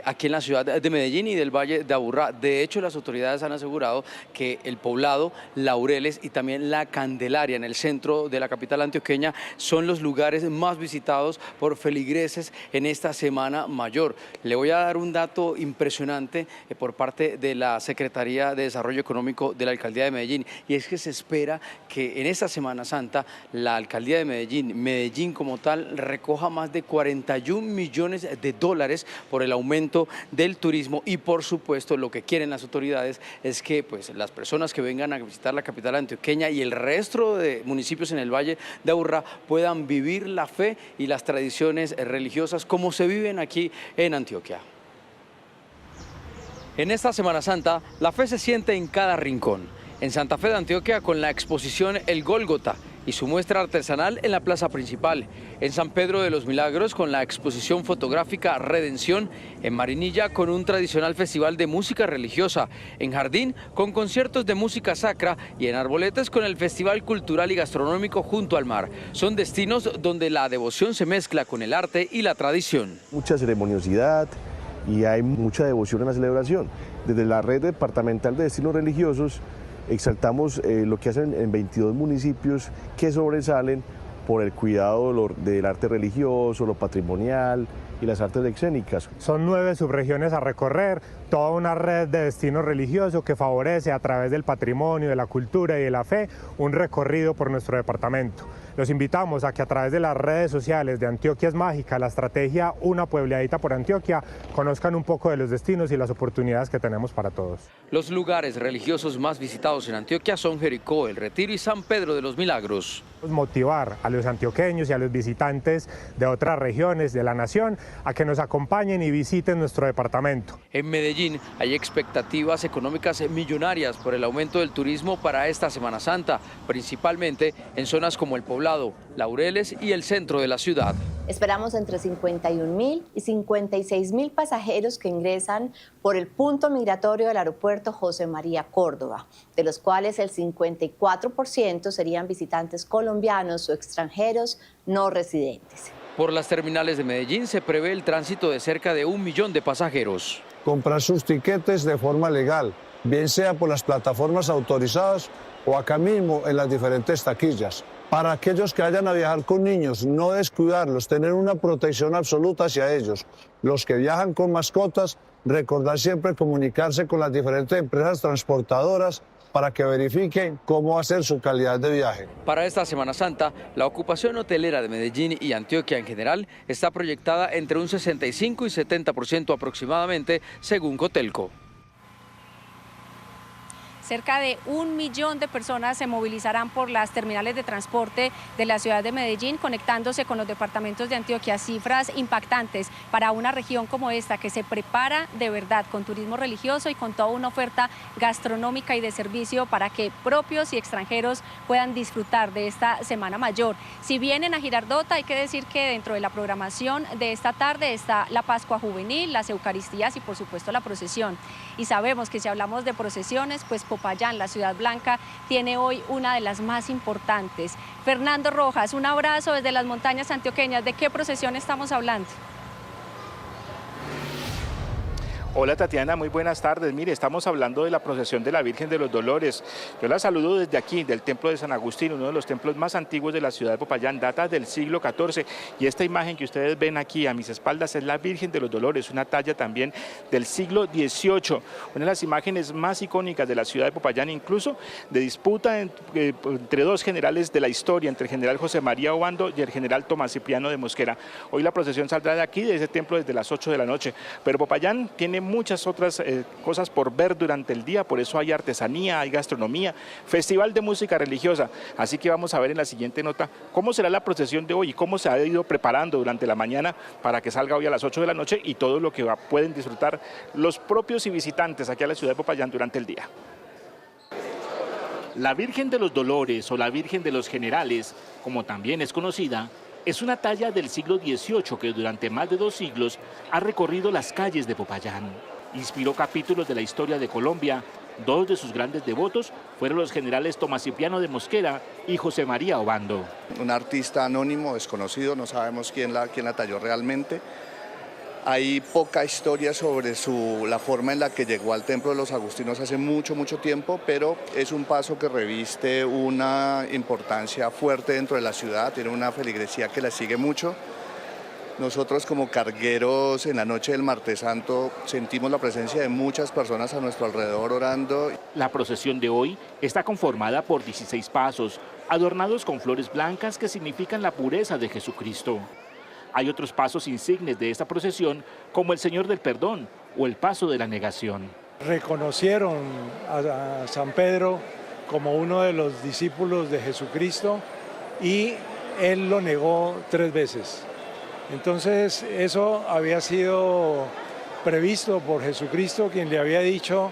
aquí en la ciudad de Medellín y del Valle de Aburrá. De hecho, las autoridades han asegurado que el Poblado, Laureles y también la Candelaria en el centro de la capital antioqueña son los lugares más visitados por feligreses en esta Semana Mayor. Le voy a dar un dato impresionante por parte de la Secretaría de Desarrollo Económico de la Alcaldía de Medellín, y es que se espera que en esta Semana Santa la Alcaldía de Medellín como tal, recoja más de 41 millones de dólares por el aumento del turismo, y por supuesto lo que quieren las autoridades es que pues las personas que vengan a visitar la capital antioqueña y el resto de municipios en el Valle de Aburrá puedan vivir la fe y las tradiciones religiosas como se viven aquí en Antioquia. En esta Semana Santa, la fe se siente en cada rincón. En Santa Fe de Antioquia con la exposición El Gólgota y su muestra artesanal en la plaza principal. En San Pedro de los Milagros con la exposición fotográfica Redención. En Marinilla con un tradicional festival de música religiosa. En Jardín con conciertos de música sacra y en Arboletes con el Festival Cultural y Gastronómico Junto al Mar. Son destinos donde la devoción se mezcla con el arte y la tradición.
Mucha ceremoniosidad y hay mucha devoción en la celebración. Desde la red departamental de destinos religiosos exaltamos lo que hacen en 22 municipios que sobresalen por el cuidado del arte religioso, lo patrimonial y las artes escénicas.
Son 9 subregiones a recorrer, toda una red de destinos religiosos que favorece a través del patrimonio, de la cultura y de la fe un recorrido por nuestro departamento. Los invitamos a que a través de las redes sociales de Antioquia es Mágica, la estrategia Una Puebleadita por Antioquia, conozcan un poco de los destinos y las oportunidades que tenemos para todos.
Los lugares religiosos más visitados en Antioquia son Jericó, El Retiro y San Pedro de los Milagros.
Motivar a los antioqueños y a los visitantes de otras regiones de la nación a que nos acompañen y visiten nuestro departamento.
En Medellín hay expectativas económicas millonarias por el aumento del turismo para esta Semana Santa, principalmente en zonas como el Poblado, Laureles y el centro de la ciudad.
Esperamos entre 51.000 y 56.000 pasajeros que ingresan por el punto migratorio del aeropuerto José María Córdoba, de los cuales el 54% serían visitantes colombianos o extranjeros no residentes.
Por las terminales de Medellín se prevé el tránsito de cerca de 1 millón de pasajeros.
Comprar sus tiquetes de forma legal, bien sea por las plataformas autorizadas o acá mismo en las diferentes taquillas. Para aquellos que vayan a viajar con niños, no descuidarlos, tener una protección absoluta hacia ellos. Los que viajan con mascotas, recordar siempre comunicarse con las diferentes empresas transportadoras para que verifiquen cómo va a ser su calidad de viaje.
Para esta Semana Santa, la ocupación hotelera de Medellín y Antioquia en general está proyectada entre un 65 y 70% aproximadamente, según Cotelco.
Cerca de 1 millón de personas se movilizarán por las terminales de transporte de la ciudad de Medellín, conectándose con los departamentos de Antioquia. Cifras impactantes para una región como esta, que se prepara de verdad con turismo religioso y con toda una oferta gastronómica y de servicio para que propios y extranjeros puedan disfrutar de esta Semana Mayor. Si vienen a Girardota, hay que decir que dentro de la programación de esta tarde está la Pascua Juvenil, las Eucaristías y por supuesto la procesión. Y sabemos que si hablamos de procesiones, pues Popayán, la Ciudad Blanca, tiene hoy una de las más importantes. Fernando Rojas, un abrazo desde las montañas antioqueñas. ¿De qué procesión estamos hablando?
Hola Tatiana, muy buenas tardes. Mire, estamos hablando de la procesión de la Virgen de los Dolores. Yo la saludo desde aquí, del Templo de San Agustín, uno de los templos más antiguos de la ciudad de Popayán, data del siglo XIV. Y esta imagen que ustedes ven aquí a mis espaldas es la Virgen de los Dolores, una talla también del siglo XVIII. Una de las imágenes más icónicas de la ciudad de Popayán, incluso de disputa entre dos generales de la historia, entre el general José María Obando y el general Tomás Cipriano de Mosquera. Hoy la procesión saldrá de aquí, de ese templo, desde las 8 de la noche. Pero Popayán tiene muchas otras cosas por ver durante el día, por eso hay artesanía, hay gastronomía, festival de música religiosa. Así que vamos a ver en la siguiente nota cómo será la procesión de hoy y cómo se ha ido preparando durante la mañana para que salga hoy a las 8 de la noche y todo lo que pueden disfrutar los propios y visitantes aquí a la ciudad de Popayán durante el día. La Virgen de los Dolores o la Virgen de los Generales, como también es conocida, es una talla del siglo XVIII que durante más de 2 siglos ha recorrido las calles de Popayán. inspiró capítulos de la historia de Colombia. Dos de sus grandes devotos fueron los generales Tomás Cipriano de Mosquera y José María Obando.
Un artista anónimo, desconocido, no sabemos quién la talló realmente. Hay poca historia sobre la forma en la que llegó al Templo de los Agustinos hace mucho tiempo, pero es un paso que reviste una importancia fuerte dentro de la ciudad, tiene una feligresía que la sigue mucho. Nosotros como cargueros en la noche del Martes Santo sentimos la presencia de muchas personas a nuestro alrededor orando.
La procesión de hoy está conformada por 16 pasos, adornados con flores blancas que significan la pureza de Jesucristo. Hay otros pasos insignes de esta procesión, como el Señor del Perdón o el paso de la negación.
Reconocieron a San Pedro como uno de los discípulos de Jesucristo y él lo negó 3 veces. Entonces eso había sido previsto por Jesucristo, quien le había dicho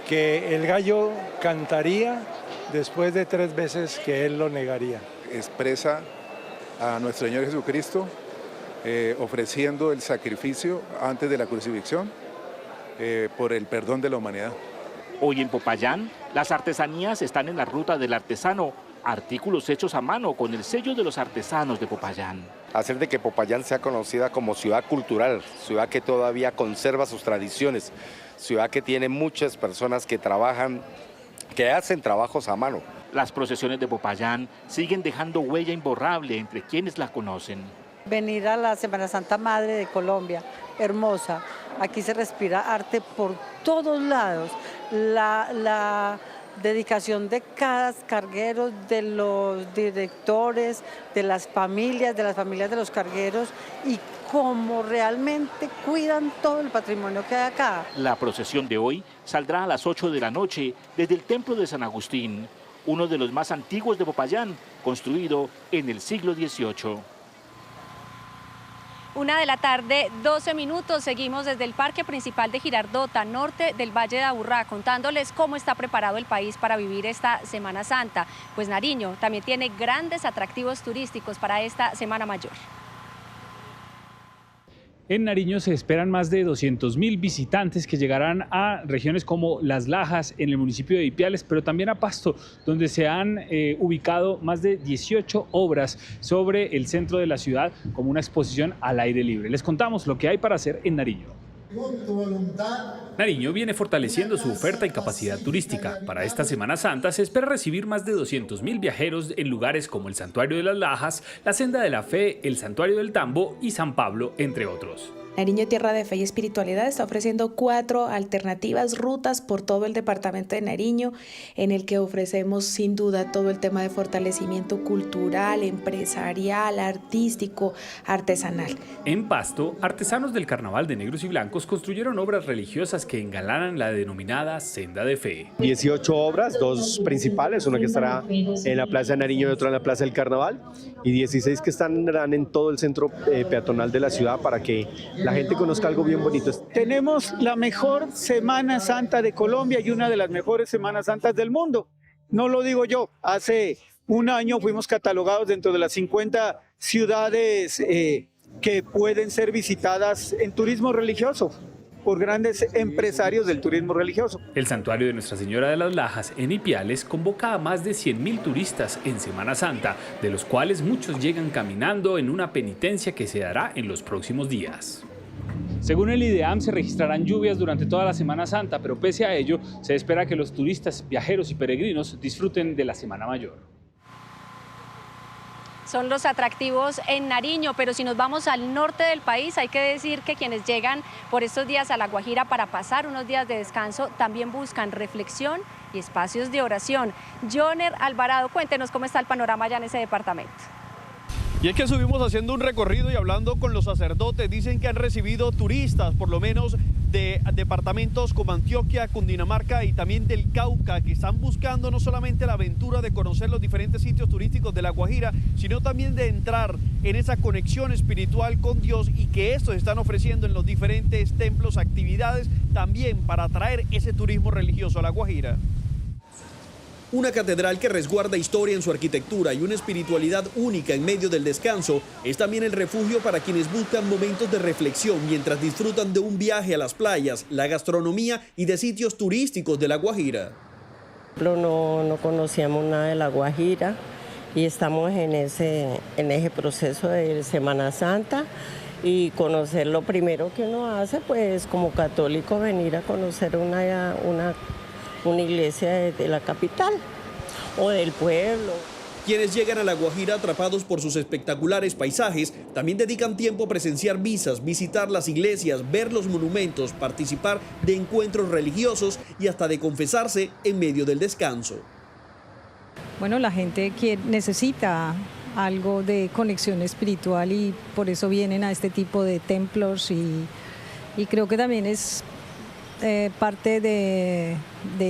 que el gallo cantaría después de 3 veces que él lo negaría.
Expresa a nuestro Señor Jesucristo ofreciendo el sacrificio antes de la crucifixión por el perdón de la humanidad.
Hoy en Popayán, las artesanías están en la ruta del artesano, artículos hechos a mano con el sello de los artesanos de Popayán.
Hacer de que Popayán sea conocida como ciudad cultural, ciudad que todavía conserva sus tradiciones, ciudad que tiene muchas personas que trabajan, que hacen trabajos a mano.
Las procesiones de Popayán siguen dejando huella imborrable entre quienes la conocen.
Venir a la Semana Santa Madre de Colombia, hermosa, aquí se respira arte por todos lados, la dedicación de cada carguero, de los directores, de las familias de los cargueros y cómo realmente cuidan todo el patrimonio que hay acá.
La procesión de hoy saldrá a las 8 de la noche desde el Templo de San Agustín, uno de los más antiguos de Popayán, construido en el siglo XVIII.
1:12 p.m, seguimos desde el Parque Principal de Girardota, norte del Valle de Aburrá, contándoles cómo está preparado el país para vivir esta Semana Santa. Pues Nariño también tiene grandes atractivos turísticos para esta Semana Mayor.
En Nariño se esperan más de 200.000 visitantes que llegarán a regiones como Las Lajas, en el municipio de Ipiales, pero también a Pasto, donde se han ubicado más de 18 obras sobre el centro de la ciudad como una exposición al aire libre. Les contamos lo que hay para hacer en Nariño.
Nariño viene fortaleciendo su oferta y capacidad turística. Para esta Semana Santa se espera recibir más de 200.000 viajeros en lugares como el Santuario de las Lajas, la Senda de la Fe, el Santuario del Tambo y San Pablo, entre otros.
Nariño, tierra de fe y espiritualidad, está ofreciendo 4 alternativas, rutas por todo el departamento de Nariño, en el que ofrecemos sin duda todo el tema de fortalecimiento cultural, empresarial, artístico, artesanal.
En Pasto, artesanos del Carnaval de Negros y Blancos construyeron obras religiosas que engalanan la denominada Senda de Fe.
18 obras, 2 principales, una que estará en la Plaza de Nariño y otra en la Plaza del Carnaval, y 16 que estarán en todo el centro peatonal de la ciudad para que la gente conozca algo bien bonito.
Tenemos la mejor Semana Santa de Colombia y una de las mejores Semanas Santas del mundo. No lo digo yo, hace un año fuimos catalogados dentro de las 50 ciudades que pueden ser visitadas en turismo religioso por grandes empresarios del turismo religioso.
El Santuario de Nuestra Señora de las Lajas en Ipiales convoca a más de 100.000 turistas en Semana Santa, de los cuales muchos llegan caminando en una penitencia que se dará en los próximos días.
Según el IDEAM, se registrarán lluvias durante toda la Semana Santa, pero pese a ello, se espera que los turistas, viajeros y peregrinos disfruten de la Semana Mayor.
Son los atractivos en Nariño, pero si nos vamos al norte del país, hay que decir que quienes llegan por estos días a La Guajira para pasar unos días de descanso también buscan reflexión y espacios de oración. Joner Alvarado, cuéntenos cómo está el panorama allá en ese departamento.
Y es que subimos haciendo un recorrido y hablando con los sacerdotes, dicen que han recibido turistas, por lo menos de departamentos como Antioquia, Cundinamarca y también del Cauca, que están buscando no solamente la aventura de conocer los diferentes sitios turísticos de La Guajira, sino también de entrar en esa conexión espiritual con Dios, y que estos están ofreciendo en los diferentes templos actividades también para atraer ese turismo religioso a La Guajira. Una catedral que resguarda historia en su arquitectura y una espiritualidad única en medio del descanso es también el refugio para quienes buscan momentos de reflexión mientras disfrutan de un viaje a las playas, la gastronomía y de sitios turísticos de La Guajira.
No conocíamos nada de La Guajira y estamos en ese proceso de Semana Santa y conocer lo primero que uno hace, pues como católico, venir a conocer una iglesia de la capital o del pueblo.
Quienes llegan a La Guajira atrapados por sus espectaculares paisajes, también dedican tiempo a presenciar misas, visitar las iglesias, ver los monumentos, participar de encuentros religiosos y hasta de confesarse en medio del descanso.
Bueno, la gente necesita algo de conexión espiritual y por eso vienen a este tipo de templos y creo que también es parte de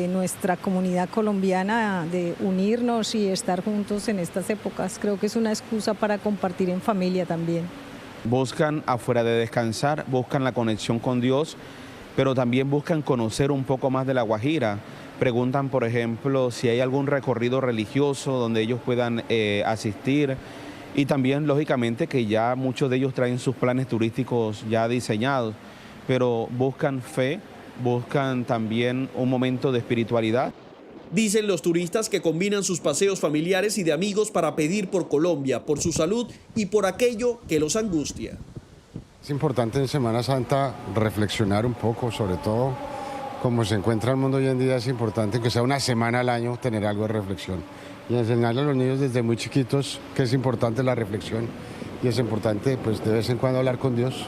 nuestra comunidad colombiana de unirnos y estar juntos en estas épocas. Creo que es una excusa para compartir en familia también.
Buscan afuera de descansar, buscan la conexión con Dios, pero también buscan conocer un poco más de La Guajira. Preguntan, por ejemplo, si hay algún recorrido religioso donde ellos puedan asistir y también, lógicamente, que ya muchos de ellos traen sus planes turísticos ya diseñados, pero buscan fe, buscan también un momento de espiritualidad.
Dicen los turistas que combinan sus paseos familiares y de amigos para pedir por Colombia, por su salud y por aquello que los angustia.
Es importante en Semana Santa reflexionar un poco, sobre todo como se encuentra el mundo hoy en día, es importante que sea una semana al año tener algo de reflexión y enseñarle a los niños desde muy chiquitos que es importante la reflexión y es importante pues de vez en cuando hablar con Dios.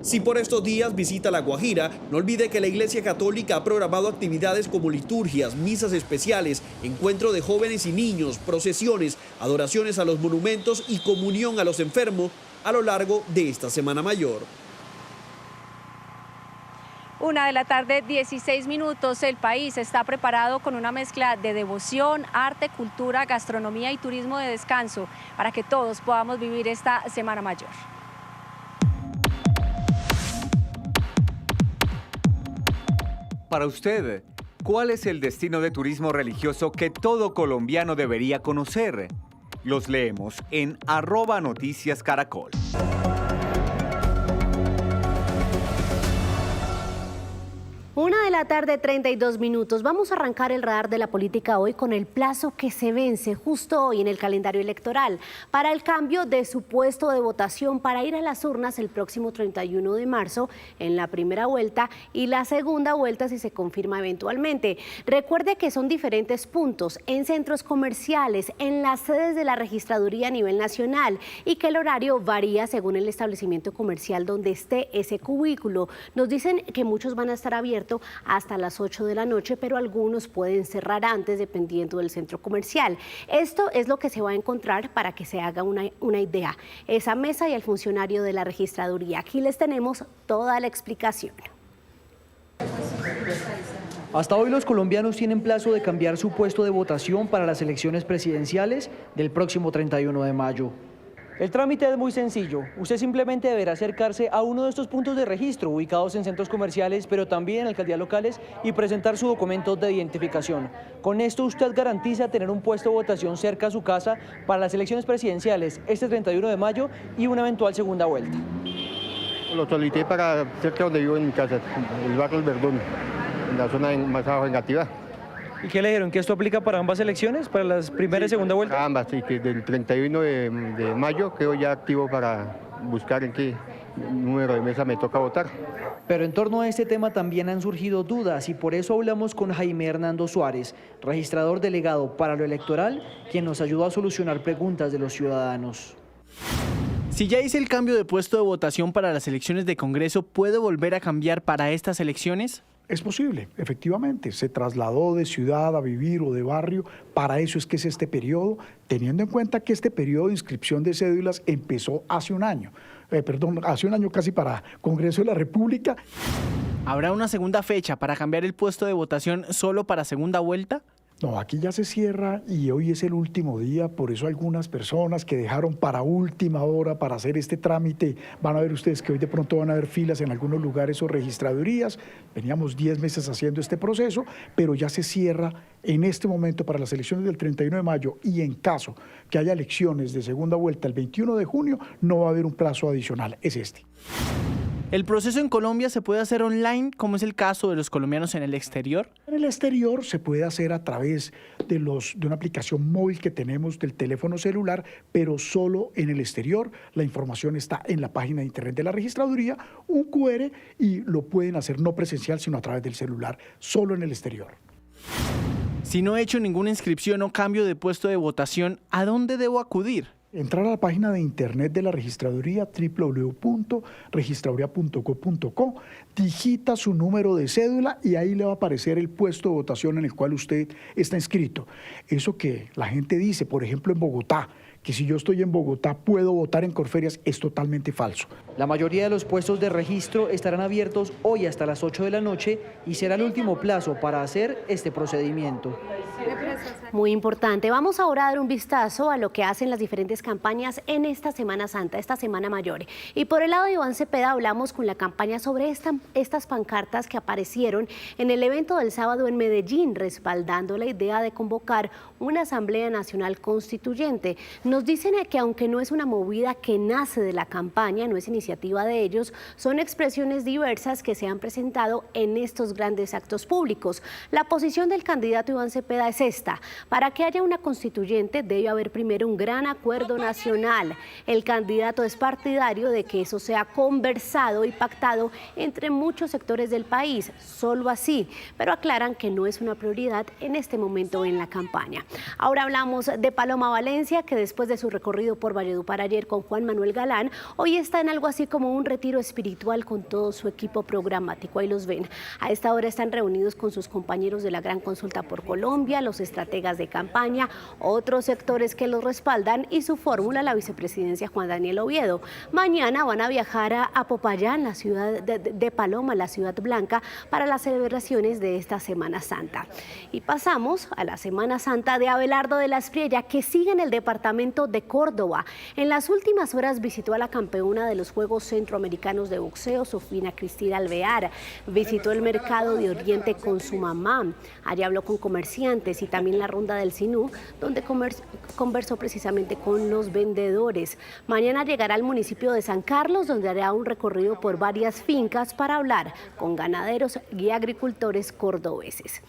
Si por estos días visita La Guajira, no olvide que la Iglesia Católica ha programado actividades como liturgias, misas especiales, encuentro de jóvenes y niños, procesiones, adoraciones a los monumentos y comunión a los enfermos a lo largo de esta Semana Mayor.
1:00 p.m, 16 minutos. El país está preparado con una mezcla de devoción, arte, cultura, gastronomía y turismo de descanso para que todos podamos vivir esta Semana Mayor.
Para usted, ¿cuál es el destino de turismo religioso que todo colombiano debería conocer? Los leemos en @noticiascaracol.
1:32 p.m. Vamos a arrancar el radar de la política hoy con el plazo que se vence justo hoy en el calendario electoral para el cambio de su puesto de votación para ir a las urnas el próximo 31 de marzo en la primera vuelta y la segunda vuelta si se confirma eventualmente. Recuerde que son diferentes puntos en centros comerciales, en las sedes de la registraduría a nivel nacional y que el horario varía según el establecimiento comercial donde esté ese cubículo. Nos dicen que muchos van a estar abiertos hasta las 8 de la noche, pero algunos pueden cerrar antes dependiendo del centro comercial. Esto es lo que se va a encontrar para que se haga una idea. Esa mesa y el funcionario de la registraduría. Aquí les tenemos toda la explicación.
Hasta hoy los colombianos tienen plazo de cambiar su puesto de votación para las elecciones presidenciales del próximo 31 de mayo. El trámite es muy sencillo. Usted simplemente deberá acercarse a uno de estos puntos de registro ubicados en centros comerciales, pero también en alcaldías locales y presentar su documento de identificación. Con esto usted garantiza tener un puesto de votación cerca a su casa para las elecciones presidenciales este 31 de mayo y una eventual segunda vuelta.
Lo solicité para cerca donde vivo en mi casa, el barrio El Verdún, en la zona más abajo en Gativá.
¿Y qué le dijeron? ¿Que esto aplica para ambas elecciones? ¿Para las primera y segunda vuelta?
Para ambas, sí, que del 31 de mayo quedo ya activo para buscar en qué número de mesa me toca votar.
Pero en torno a este tema también han surgido dudas y por eso hablamos con Jaime Hernando Suárez, registrador delegado para lo electoral, quien nos ayudó a solucionar preguntas de los ciudadanos.
Si ya hice el cambio de puesto de votación para las elecciones de Congreso, ¿puedo volver a cambiar para estas elecciones?
Es posible, efectivamente, se trasladó de ciudad a vivir o de barrio, para eso es que es este periodo, teniendo en cuenta que este periodo de inscripción de cédulas empezó hace un año, hace un año casi para Congreso de la República.
¿Habrá una segunda fecha para cambiar el puesto de votación solo para segunda vuelta?
No, aquí ya se cierra y hoy es el último día, por eso algunas personas que dejaron para última hora para hacer este trámite, van a ver ustedes que hoy de pronto van a haber filas en algunos lugares o registradurías. Veníamos 10 meses haciendo este proceso, pero ya se cierra en este momento para las elecciones del 31 de mayo y en caso que haya elecciones de segunda vuelta el 21 de junio, no va a haber un plazo adicional, es este.
¿El proceso en Colombia se puede hacer online, como es el caso de los colombianos en el exterior?
En el exterior se puede hacer a través de una aplicación móvil que tenemos del teléfono celular, pero solo en el exterior. La información está en la página de internet de la registraduría, un QR, y lo pueden hacer no presencial, sino a través del celular, solo en el exterior.
Si no he hecho ninguna inscripción o cambio de puesto de votación, ¿a dónde debo acudir?
Entrar a la página de internet de la registraduría, www.registraduría.gov.co, digita su número de cédula y ahí le va a aparecer el puesto de votación en el cual usted está inscrito. Eso que la gente dice, por ejemplo en Bogotá, que si yo estoy en Bogotá puedo votar en Corferias, es totalmente falso.
La mayoría de los puestos de registro estarán abiertos hoy hasta las 8 de la noche y será el último plazo para hacer este procedimiento.
Muy importante. Vamos ahora a dar un vistazo a lo que hacen las diferentes campañas en esta Semana Santa, esta Semana Mayor. Y por el lado de Iván Cepeda hablamos con la campaña sobre estas pancartas que aparecieron en el evento del sábado en Medellín, respaldando la idea de convocar una Asamblea Nacional Constituyente. Nos dicen que aunque no es una movida que nace de la campaña, no es iniciativa de ellos, son expresiones diversas que se han presentado en estos grandes actos públicos. La posición del candidato Iván Cepeda es esta: para que haya una constituyente debe haber primero un gran acuerdo nacional. El candidato es partidario de que eso sea conversado y pactado entre muchos sectores del país, solo así, pero aclaran que no es una prioridad en este momento en la campaña. Ahora hablamos de Paloma Valencia, que después de su recorrido por Valledupar ayer con Juan Manuel Galán, hoy está en algo así como un retiro espiritual con todo su equipo programático. Ahí los ven. A esta hora están reunidos con sus compañeros de la Gran Consulta por Colombia, los estrategas de campaña, otros sectores que los respaldan y su fórmula, la vicepresidencia Juan Daniel Oviedo. Mañana van a viajar a Popayán, la ciudad de Paloma, la ciudad blanca, para las celebraciones de esta Semana Santa. Y pasamos a la Semana Santa de Abelardo de la Espriella, que sigue en el departamento de Córdoba. En las últimas horas visitó a la campeona de los Juegos Centroamericanos de Boxeo, Sofina Cristina Alvear. Visitó el mercado de Oriente con su mamá. Allí habló con comerciantes y también la ronda del Sinú, donde conversó precisamente con los vendedores. Mañana llegará al municipio de San Carlos, donde hará un recorrido por varias fincas para hablar con ganaderos y agricultores cordobeses.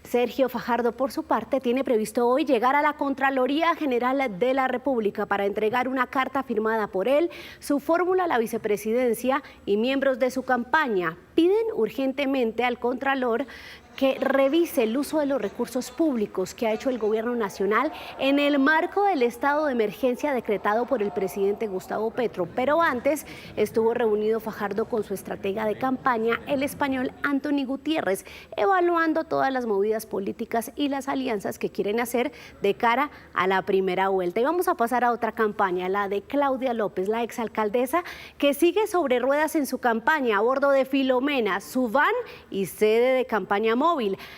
Sergio Fajardo, por su parte, tiene previsto hoy llegar a la Contraloría General de la República para entregar una carta firmada por él, su fórmula a la vicepresidencia y miembros de su campaña. Piden urgentemente al Contralor que revise el uso de los recursos públicos que ha hecho el gobierno nacional en el marco del estado de emergencia decretado por el presidente Gustavo Petro. Pero antes estuvo reunido Fajardo con su estratega de campaña, el español Antoni Gutiérrez, evaluando todas las movidas políticas y las alianzas que quieren hacer de cara a la primera vuelta. Y vamos a pasar a otra campaña, la de Claudia López, la exalcaldesa, que sigue sobre ruedas en su campaña a bordo de Filomena, su van y sede de campaña móvil.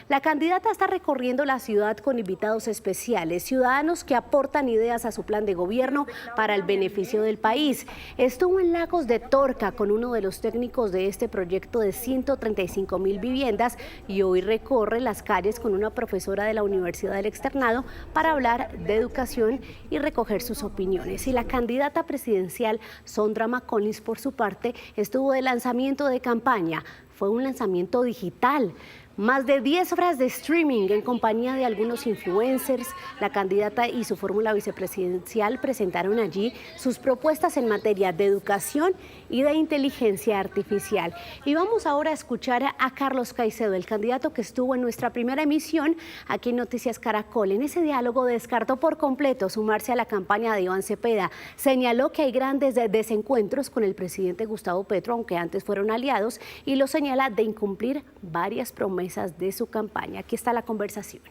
La candidata está recorriendo la ciudad con invitados especiales, ciudadanos que aportan ideas a su plan de gobierno para el beneficio del país. Estuvo en Lagos de Torca con uno de los técnicos de este proyecto de 135.000 viviendas y hoy recorre las calles con una profesora de la Universidad del Externado para hablar de educación y recoger sus opiniones. Y la candidata presidencial Sondra McCollins, por su parte, estuvo de lanzamiento de campaña. Fue un lanzamiento digital. Más de 10 horas de streaming en compañía de algunos influencers. La candidata y su fórmula vicepresidencial presentaron allí sus propuestas en materia de educación y de inteligencia artificial. Y vamos ahora a escuchar a Carlos Caicedo, el candidato que estuvo en nuestra primera emisión aquí en Noticias Caracol. En ese diálogo descartó por completo sumarse a la campaña de Iván Cepeda. Señaló que hay grandes desencuentros con el presidente Gustavo Petro, aunque antes fueron aliados, y lo señala de incumplir varias promesas de su campaña. Aquí está la conversación.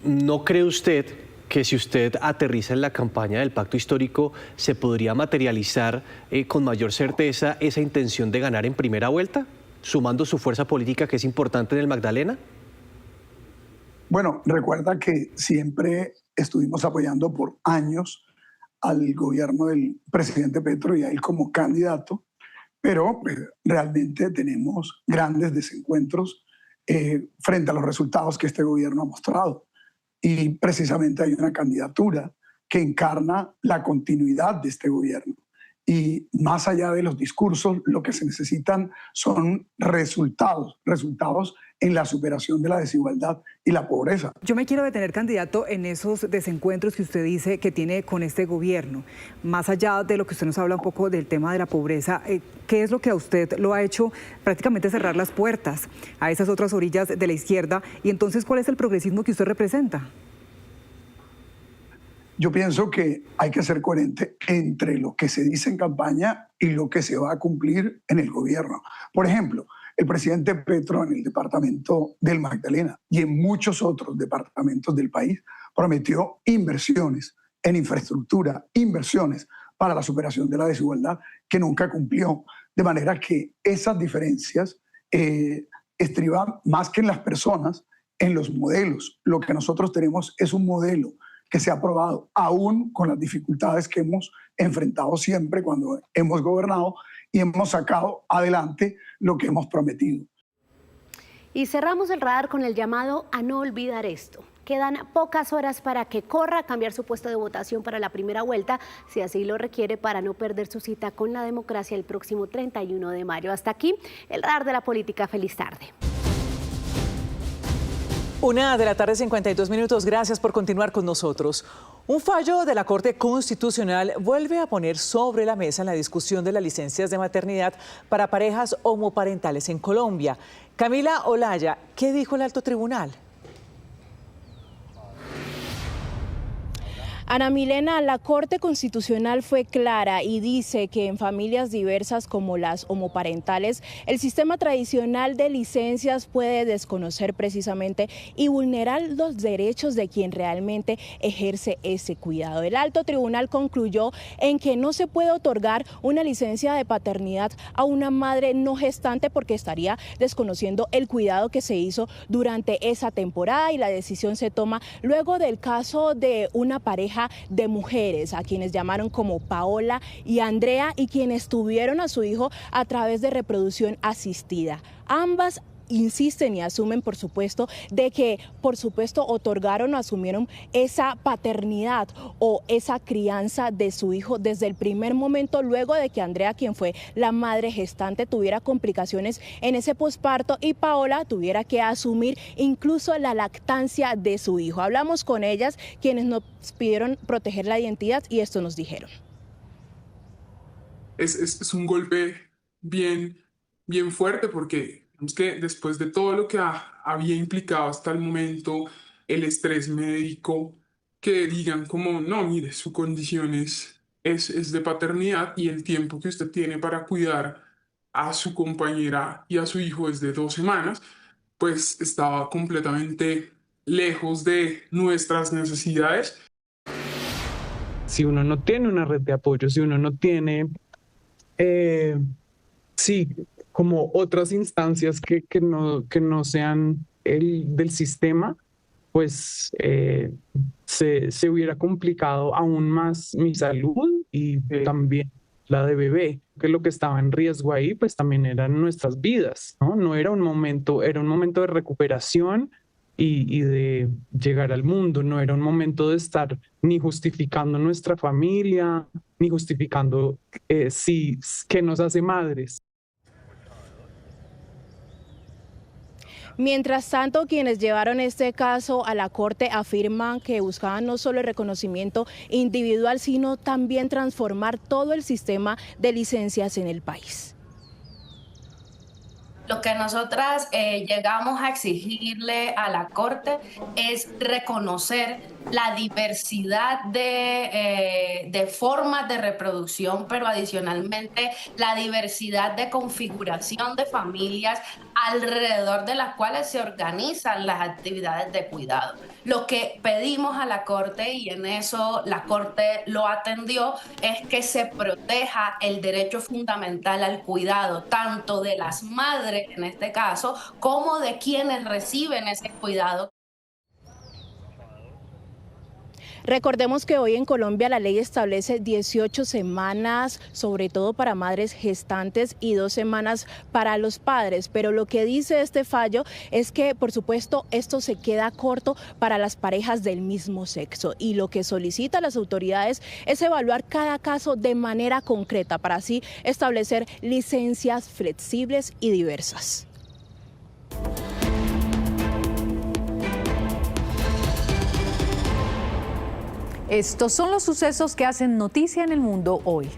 ¿No cree usted que si usted aterriza en la campaña del pacto histórico se podría materializar con mayor certeza esa intención de ganar en primera vuelta, sumando su fuerza política, que es importante en el Magdalena?
Bueno, recuerda que siempre estuvimos apoyando por años al gobierno del presidente Petro y a él como candidato, pero realmente tenemos grandes desencuentros frente a los resultados que este gobierno ha mostrado. Y precisamente hay una candidatura que encarna la continuidad de este gobierno. Y más allá de los discursos, lo que se necesitan son resultados en la superación de la desigualdad y la pobreza.
Yo me quiero detener, candidato, en esos desencuentros que usted dice que tiene con este gobierno. Más allá de lo que usted nos habla un poco del tema de la pobreza, ¿qué es lo que a usted lo ha hecho prácticamente cerrar las puertas a esas otras orillas de la izquierda? Y entonces, ¿cuál es el progresismo que usted representa?
Yo pienso que hay que ser coherente entre lo que se dice en campaña y lo que se va a cumplir en el gobierno. Por ejemplo, el presidente Petro en el departamento del Magdalena y en muchos otros departamentos del país prometió inversiones en infraestructura, inversiones para la superación de la desigualdad que nunca cumplió. De manera que esas diferencias estriban más que en las personas, en los modelos. Lo que nosotros tenemos es un modelo que se ha aprobado, aún con las dificultades que hemos enfrentado siempre cuando hemos gobernado y hemos sacado adelante lo que hemos prometido.
Y cerramos el radar con el llamado a no olvidar esto. Quedan pocas horas para que corra a cambiar su puesto de votación para la primera vuelta, si así lo requiere, para no perder su cita con la democracia el próximo 31 de mayo. Hasta aquí el radar de la política. Feliz tarde.
1:52 p.m. Gracias por continuar con nosotros. Un fallo de la Corte Constitucional vuelve a poner sobre la mesa la discusión de las licencias de maternidad para parejas homoparentales en Colombia. Camila Olaya, ¿qué dijo el Alto Tribunal?
Ana Milena, la Corte Constitucional fue clara y dice que en familias diversas como las homoparentales, el sistema tradicional de licencias puede desconocer precisamente y vulnerar los derechos de quien realmente ejerce ese cuidado. El Alto Tribunal concluyó en que no se puede otorgar una licencia de paternidad a una madre no gestante porque estaría desconociendo el cuidado que se hizo durante esa temporada, y la decisión se toma luego del caso de una pareja de mujeres a quienes llamaron como Paola y Andrea y quienes tuvieron a su hijo a través de reproducción asistida. Ambas insisten y asumen, por supuesto, de que, otorgaron o asumieron esa paternidad o esa crianza de su hijo desde el primer momento, luego de que Andrea, quien fue la madre gestante, tuviera complicaciones en ese posparto y Paola tuviera que asumir incluso la lactancia de su hijo. Hablamos con ellas, quienes nos pidieron proteger la identidad, y esto nos dijeron.
Es un golpe bien fuerte, porque es que después de todo lo que había implicado hasta el momento, el estrés médico, que digan como, no, mire, su condición es de paternidad y el tiempo que usted tiene para cuidar a su compañera y a su hijo es de 2 semanas, pues estaba completamente lejos de nuestras necesidades.
Si uno no tiene una red de apoyo, si uno no tiene, como otras instancias que no sean el del sistema, pues se hubiera complicado aún más mi salud y también la de bebé, que lo que estaba en riesgo ahí pues también eran nuestras vidas, ¿no? No era un momento, era un momento de recuperación y de llegar al mundo, no era un momento de estar ni justificando nuestra familia, ni justificando qué nos hace madres.
Mientras tanto, quienes llevaron este caso a la Corte afirman que buscaban no solo el reconocimiento individual, sino también transformar todo el sistema de licencias en el país.
Lo que nosotras llegamos a exigirle a la Corte es reconocer la diversidad de formas de reproducción, pero adicionalmente la diversidad de configuración de familias alrededor de las cuales se organizan las actividades de cuidado. Lo que pedimos a la Corte, y en eso la Corte lo atendió, es que se proteja el derecho fundamental al cuidado, tanto de las madres en este caso, como de quienes reciben ese cuidado.
Recordemos que hoy en Colombia la ley establece 18 semanas, sobre todo para madres gestantes, y 2 semanas para los padres. Pero lo que dice este fallo es que, por supuesto, esto se queda corto para las parejas del mismo sexo. Y lo que solicitan las autoridades es evaluar cada caso de manera concreta para así establecer licencias flexibles y diversas.
Estos son los sucesos que hacen noticia en el mundo hoy.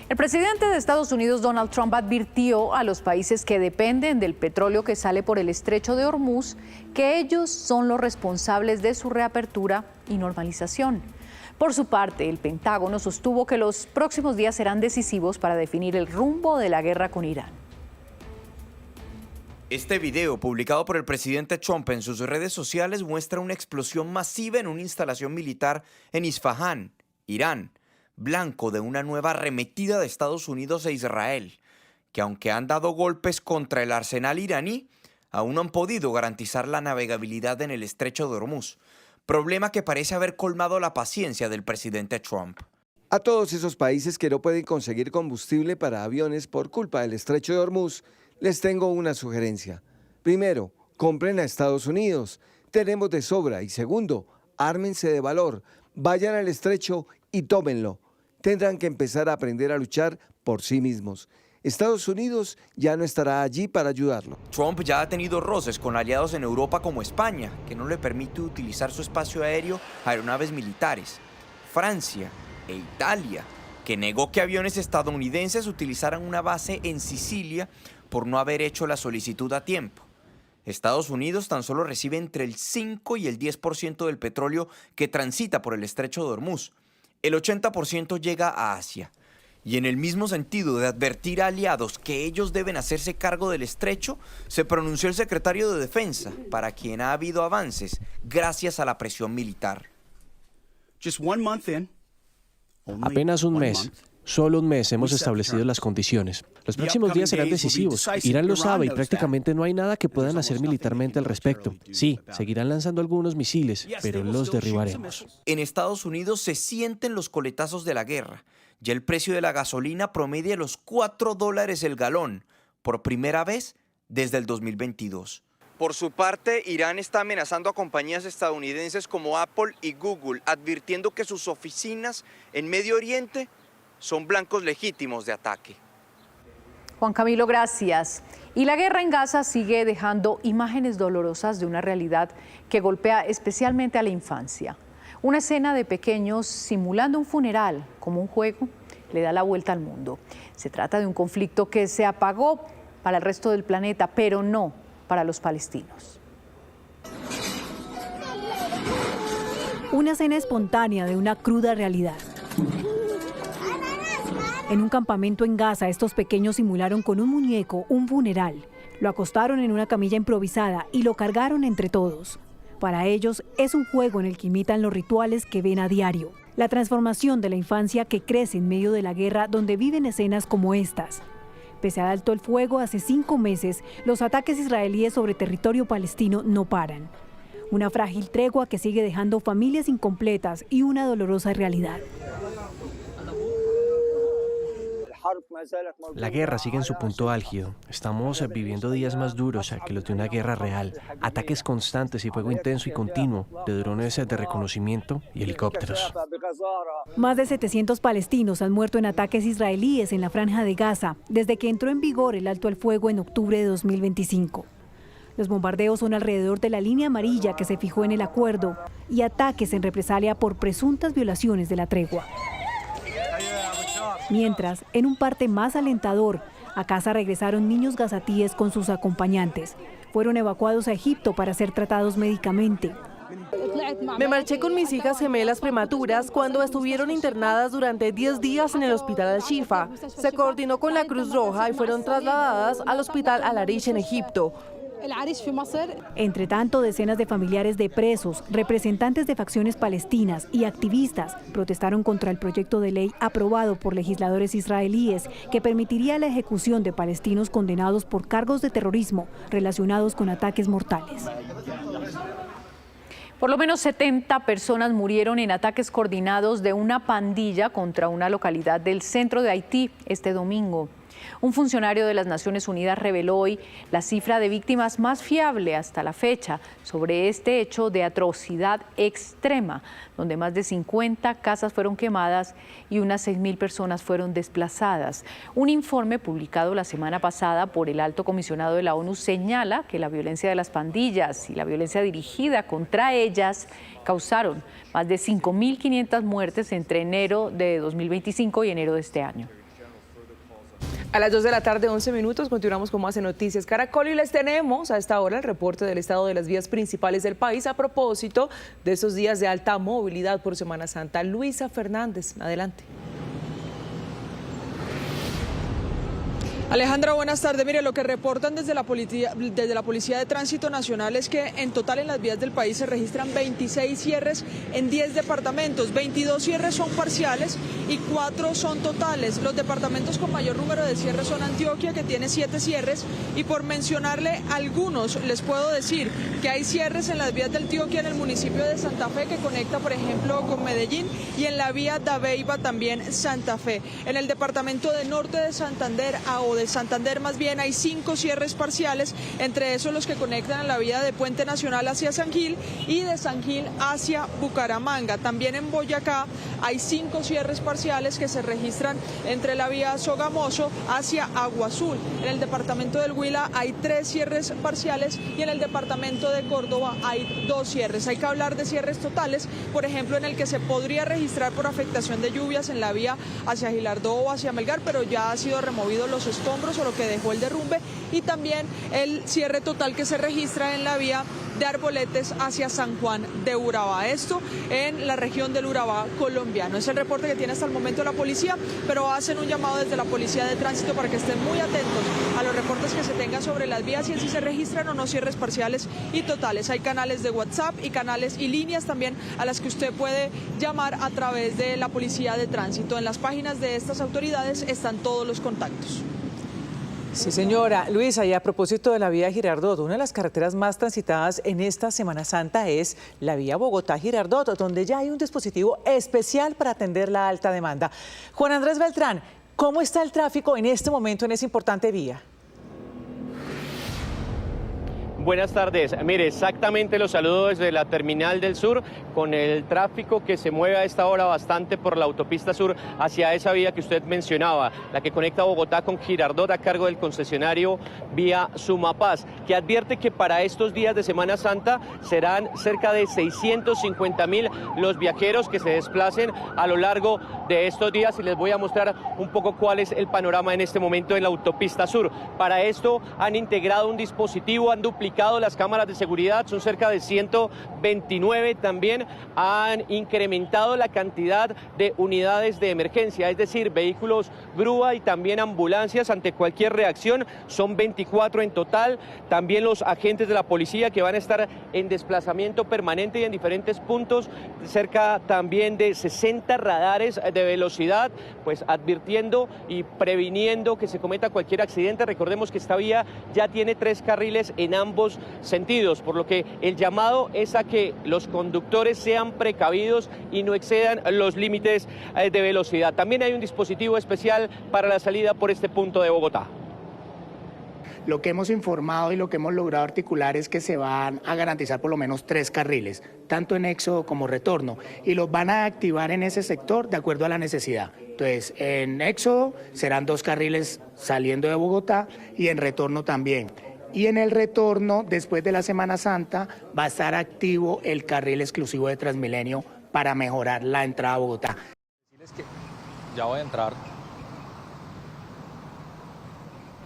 El presidente de Estados Unidos, Donald Trump, advirtió a los países que dependen del petróleo que sale por el estrecho de Hormuz que ellos son los responsables de su reapertura y normalización. Por su parte, el Pentágono sostuvo que los próximos días serán decisivos para definir el rumbo de la guerra con Irán.
Este video, publicado por el presidente Trump en sus redes sociales, muestra una explosión masiva en una instalación militar en Isfahán, Irán, blanco de una nueva arremetida de Estados Unidos e Israel, que aunque han dado golpes contra el arsenal iraní, aún no han podido garantizar la navegabilidad en el estrecho de Hormuz, problema que parece haber colmado la paciencia del presidente Trump.
A todos esos países que no pueden conseguir combustible para aviones por culpa del estrecho de Hormuz, les tengo una sugerencia. Primero, compren a Estados Unidos. Tenemos de sobra. Y segundo, ármense de valor. Vayan al estrecho y tómenlo. Tendrán que empezar a aprender a luchar por sí mismos. Estados Unidos ya no estará allí para ayudarlo.
Trump ya ha tenido roces con aliados en Europa como España, que no le permite utilizar su espacio aéreo a aeronaves militares. Francia e Italia, que negó que aviones estadounidenses utilizaran una base en Sicilia por no haber hecho la solicitud a tiempo. Estados Unidos tan solo recibe entre el 5 y el 10% del petróleo que transita por el estrecho de Hormuz. El 80% llega a Asia. Y en el mismo sentido de advertir a aliados que ellos deben hacerse cargo del estrecho, se pronunció el secretario de Defensa, para quien ha habido avances gracias a la presión militar.
Apenas un mes. Solo un mes hemos establecido las condiciones. Los próximos días serán decisivos. Irán lo sabe y prácticamente no hay nada que puedan hacer militarmente al respecto. Sí, seguirán lanzando algunos misiles, pero los derribaremos.
En Estados Unidos se sienten los coletazos de la guerra. Ya el precio de la gasolina promedia los $4 el galón, por primera vez desde el 2022. Por su parte, Irán está amenazando a compañías estadounidenses como Apple y Google, advirtiendo que sus oficinas en Medio Oriente son blancos legítimos de ataque.
Juan Camilo, gracias. Y la guerra en Gaza sigue dejando imágenes dolorosas de una realidad que golpea especialmente a la infancia. Una escena de pequeños simulando un funeral como un juego le da la vuelta al mundo. Se trata de un conflicto que se apagó para el resto del planeta, pero no para los palestinos.
Una escena espontánea de una cruda realidad. En un campamento en Gaza, estos pequeños simularon con un muñeco un funeral. Lo acostaron en una camilla improvisada y lo cargaron entre todos. Para ellos es un juego en el que imitan los rituales que ven a diario. La transformación de la infancia que crece en medio de la guerra donde viven escenas como estas. Pese al alto el fuego, hace 5 meses, los ataques israelíes sobre territorio palestino no paran. Una frágil tregua que sigue dejando familias incompletas y una dolorosa realidad.
La guerra sigue en su punto álgido. Estamos viviendo días más duros que los de una guerra real. Ataques constantes y fuego intenso y continuo de drones de reconocimiento y helicópteros.
Más de 700 palestinos han muerto en ataques israelíes en la franja de Gaza desde que entró en vigor el alto al fuego en octubre de 2025. Los bombardeos son alrededor de la línea amarilla que se fijó en el acuerdo y ataques en represalia por presuntas violaciones de la tregua. Mientras, en un parte más alentador, a casa regresaron niños gazatíes con sus acompañantes. Fueron evacuados a Egipto para ser tratados médicamente.
Me marché con mis hijas gemelas prematuras cuando estuvieron internadas durante 10 días en el hospital Al-Shifa. Se coordinó con la Cruz Roja y fueron trasladadas al hospital Al-Arish en Egipto.
Entre tanto, decenas de familiares de presos, representantes de facciones palestinas y activistas protestaron contra el proyecto de ley aprobado por legisladores israelíes que permitiría la ejecución de palestinos condenados por cargos de terrorismo relacionados con ataques mortales.
Por lo menos 70 personas murieron en ataques coordinados de una pandilla contra una localidad del centro de Haití este domingo. Un funcionario de las Naciones Unidas reveló hoy la cifra de víctimas más fiable hasta la fecha sobre este hecho de atrocidad extrema, donde más de 50 casas fueron quemadas y unas 6.000 personas fueron desplazadas. Un informe publicado la semana pasada por el Alto Comisionado de la ONU señala que la violencia de las pandillas y la violencia dirigida contra ellas causaron más de 5.500 muertes entre enero de 2025 y enero de este año.
A las 2 de la tarde, 11 minutos, continuamos con más en Noticias Caracol y les tenemos a esta hora el reporte del estado de las vías principales del país a propósito de estos días de alta movilidad por Semana Santa. Luisa Fernández, adelante.
Alejandra, buenas tardes. Mire, lo que reportan desde la Policía de Tránsito Nacional es que en total en las vías del país se registran 26 cierres en 10 departamentos. 22 cierres son parciales y 4 son totales. Los departamentos con mayor número de cierres son Antioquia, que tiene 7 cierres, y por mencionarle algunos, les puedo decir que hay cierres en las vías de Antioquia, en el municipio de Santa Fe, que conecta, por ejemplo, con Medellín, y en la vía Dabeiba también Santa Fe. En el departamento de Norte de Santander, de Santander más bien, hay 5 cierres parciales, entre esos los que conectan a la vía de Puente Nacional hacia San Gil y de San Gil hacia Bucaramanga. También en Boyacá hay 5 cierres parciales que se registran entre la vía Sogamoso hacia Agua Azul. En el departamento del Huila hay 3 cierres parciales y en el departamento de Córdoba hay 2 cierres. Hay que hablar de cierres totales, por ejemplo, en el que se podría registrar por afectación de lluvias en la vía hacia Gilardó o hacia Melgar, pero ya ha sido removido los escombros o lo que dejó el derrumbe, y también el cierre total que se registra en la vía de Arboletes hacia San Juan de Urabá. Esto en la región del Urabá colombiano. Es el reporte que tiene hasta el momento la policía, pero hacen un llamado desde la Policía de Tránsito para que estén muy atentos a los reportes que se tengan sobre las vías y en si se registran o no cierres parciales y totales. Hay canales de WhatsApp y canales y líneas también a las que usted puede llamar a través de la Policía de Tránsito. En las páginas de estas autoridades están todos los contactos.
Sí, señora. Luisa, y a propósito de la vía Girardot, una de las carreteras más transitadas en esta Semana Santa es la vía Bogotá-Girardot, donde ya hay un dispositivo especial para atender la alta demanda. Juan Andrés Beltrán, ¿cómo está el tráfico en este momento en esa importante vía?
Buenas tardes. Mire, exactamente los saludo desde la Terminal del Sur, con el tráfico que se mueve a esta hora bastante por la autopista sur hacia esa vía que usted mencionaba, la que conecta Bogotá con Girardot, a cargo del concesionario Vía Sumapaz, que advierte que para estos días de Semana Santa serán cerca de 650.000 los viajeros que se desplacen a lo largo de estos días, y les voy a mostrar un poco cuál es el panorama en este momento en la autopista sur. Para esto han integrado un dispositivo, han duplicado las cámaras de seguridad, son cerca de 129. También han incrementado la cantidad de unidades de emergencia, es decir, vehículos grúa y también ambulancias ante cualquier reacción. Son 24 en total. También los agentes de la policía que van a estar en desplazamiento permanente y en diferentes puntos, cerca también de 60 radares de velocidad, pues advirtiendo y previniendo que se cometa cualquier accidente. Recordemos que esta vía ya tiene 3 carriles en ambos sentidos, por lo que el llamado es a que los conductores sean precavidos y no excedan los límites de velocidad. También hay un dispositivo especial para la salida por este punto de Bogotá.
Lo que hemos informado y lo que hemos logrado articular es que se van a garantizar por lo menos 3 carriles, tanto en éxodo como retorno, y los van a activar en ese sector de acuerdo a la necesidad. Entonces, en éxodo serán 2 carriles saliendo de Bogotá y en retorno también. Y en el retorno, después de la Semana Santa, va a estar activo el carril exclusivo de Transmilenio para mejorar la entrada a Bogotá.
Ya voy a entrar.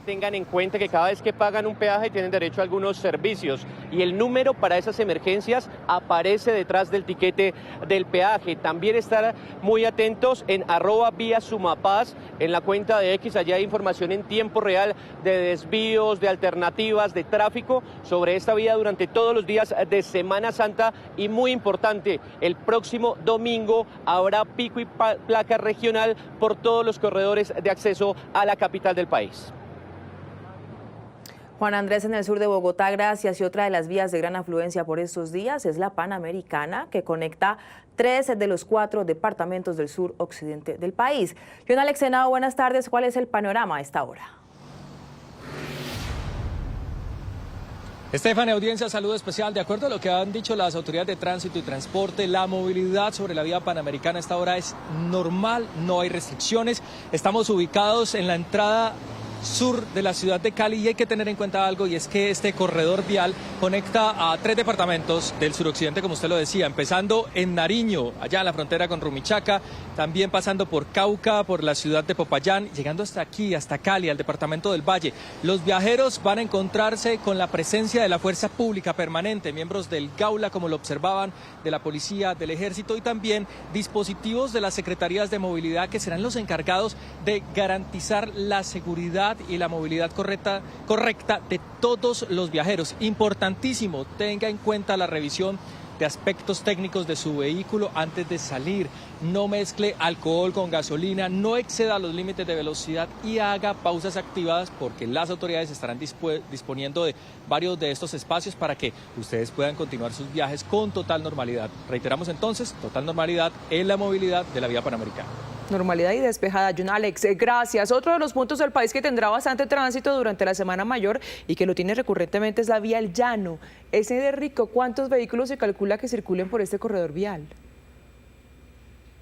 Tengan en cuenta que cada vez que pagan un peaje tienen derecho a algunos servicios, y el número para esas emergencias aparece detrás del tiquete del peaje. También estar muy atentos en @VíaSumapaz, en la cuenta de X. Allá hay información en tiempo real de desvíos, de alternativas, de tráfico sobre esta vía durante todos los días de Semana Santa. Y muy importante, el próximo domingo habrá pico y placa regional por todos los corredores de acceso a la capital del país.
Juan Andrés, en el sur de Bogotá, gracias. Y otra de las vías de gran afluencia por estos días es la Panamericana, que conecta 3 de los 4 departamentos del sur occidente del país. John Alex Henao, buenas tardes. ¿Cuál es el panorama a esta hora?
Estefania, audiencia, saludo especial. De acuerdo a lo que han dicho las autoridades de tránsito y transporte, la movilidad sobre la vía Panamericana a esta hora es normal, no hay restricciones. Estamos ubicados en la entrada sur de la ciudad de Cali y hay que tener en cuenta algo, y es que este corredor vial conecta a 3 departamentos del suroccidente, como usted lo decía, empezando en Nariño, allá en la frontera con Rumichaca, también pasando por Cauca, por la ciudad de Popayán, llegando hasta aquí, hasta Cali, al departamento del Valle. Los viajeros van a encontrarse con la presencia de la fuerza pública permanente, miembros del Gaula, como lo observaban, de la policía, del ejército, y también dispositivos de las secretarías de movilidad, que serán los encargados de garantizar la seguridad y la movilidad correcta de todos los viajeros. Importantísimo, tenga en cuenta la revisión de aspectos técnicos de su vehículo antes de salir. No mezcle alcohol con gasolina, no exceda los límites de velocidad y haga pausas activadas, porque las autoridades estarán disponiendo de varios de estos espacios para que ustedes puedan continuar sus viajes con total normalidad. Reiteramos entonces, total normalidad en la movilidad de la vía Panamericana.
Normalidad y despejada. John Alex, gracias. Otro de los puntos del país que tendrá bastante tránsito durante la Semana Mayor y que lo tiene recurrentemente es la vía El Llano. Ese de Rico, ¿cuántos vehículos se calcula que circulen por este corredor vial?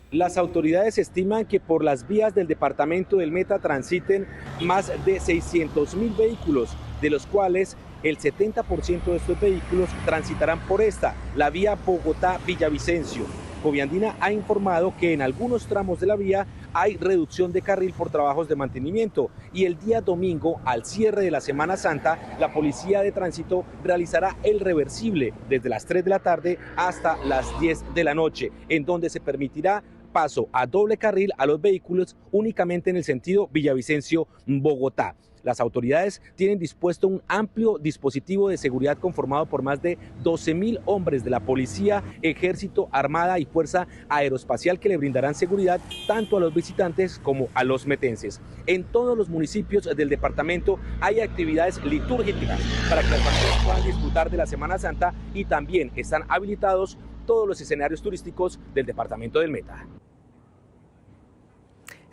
Las autoridades estiman que por las vías del departamento del Meta transiten más de 600.000 vehículos, de los cuales el 70% de estos vehículos transitarán por esta, la vía Bogotá-Villavicencio. Coviandina ha informado que en algunos tramos de la vía hay reducción de carril por trabajos de mantenimiento, y el día domingo, al cierre de la Semana Santa, la Policía de Tránsito realizará el reversible desde las 3 de la tarde hasta las 10 de la noche, en donde se permitirá paso a doble carril a los vehículos únicamente en el sentido Villavicencio-Bogotá. Las autoridades tienen dispuesto un amplio dispositivo de seguridad conformado por más de 12.000 hombres de la Policía, Ejército, Armada y Fuerza Aeroespacial, que le brindarán seguridad tanto a los visitantes como a los metenses. En todos los municipios del departamento hay actividades litúrgicas para que las familias puedan disfrutar de la Semana Santa, y también están habilitados todos los escenarios turísticos del departamento del Meta.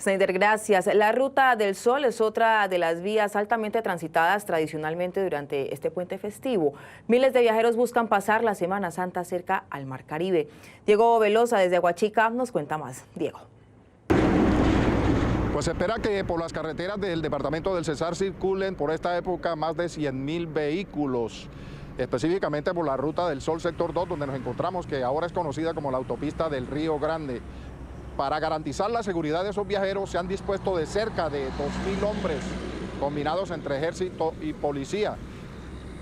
Snyder, gracias. La Ruta del Sol es otra de las vías altamente transitadas tradicionalmente durante este puente festivo. Miles de viajeros buscan pasar la Semana Santa cerca al Mar Caribe. Diego Velosa desde Aguachica nos cuenta más. Diego.
Pues se espera que por las carreteras del departamento del Cesar circulen por esta época más de 100.000 vehículos. Específicamente por la Ruta del Sol Sector 2, donde nos encontramos, que ahora es conocida como la autopista del Río Grande. Para garantizar la seguridad de esos viajeros se han dispuesto de cerca de 2.000 hombres combinados entre ejército y policía.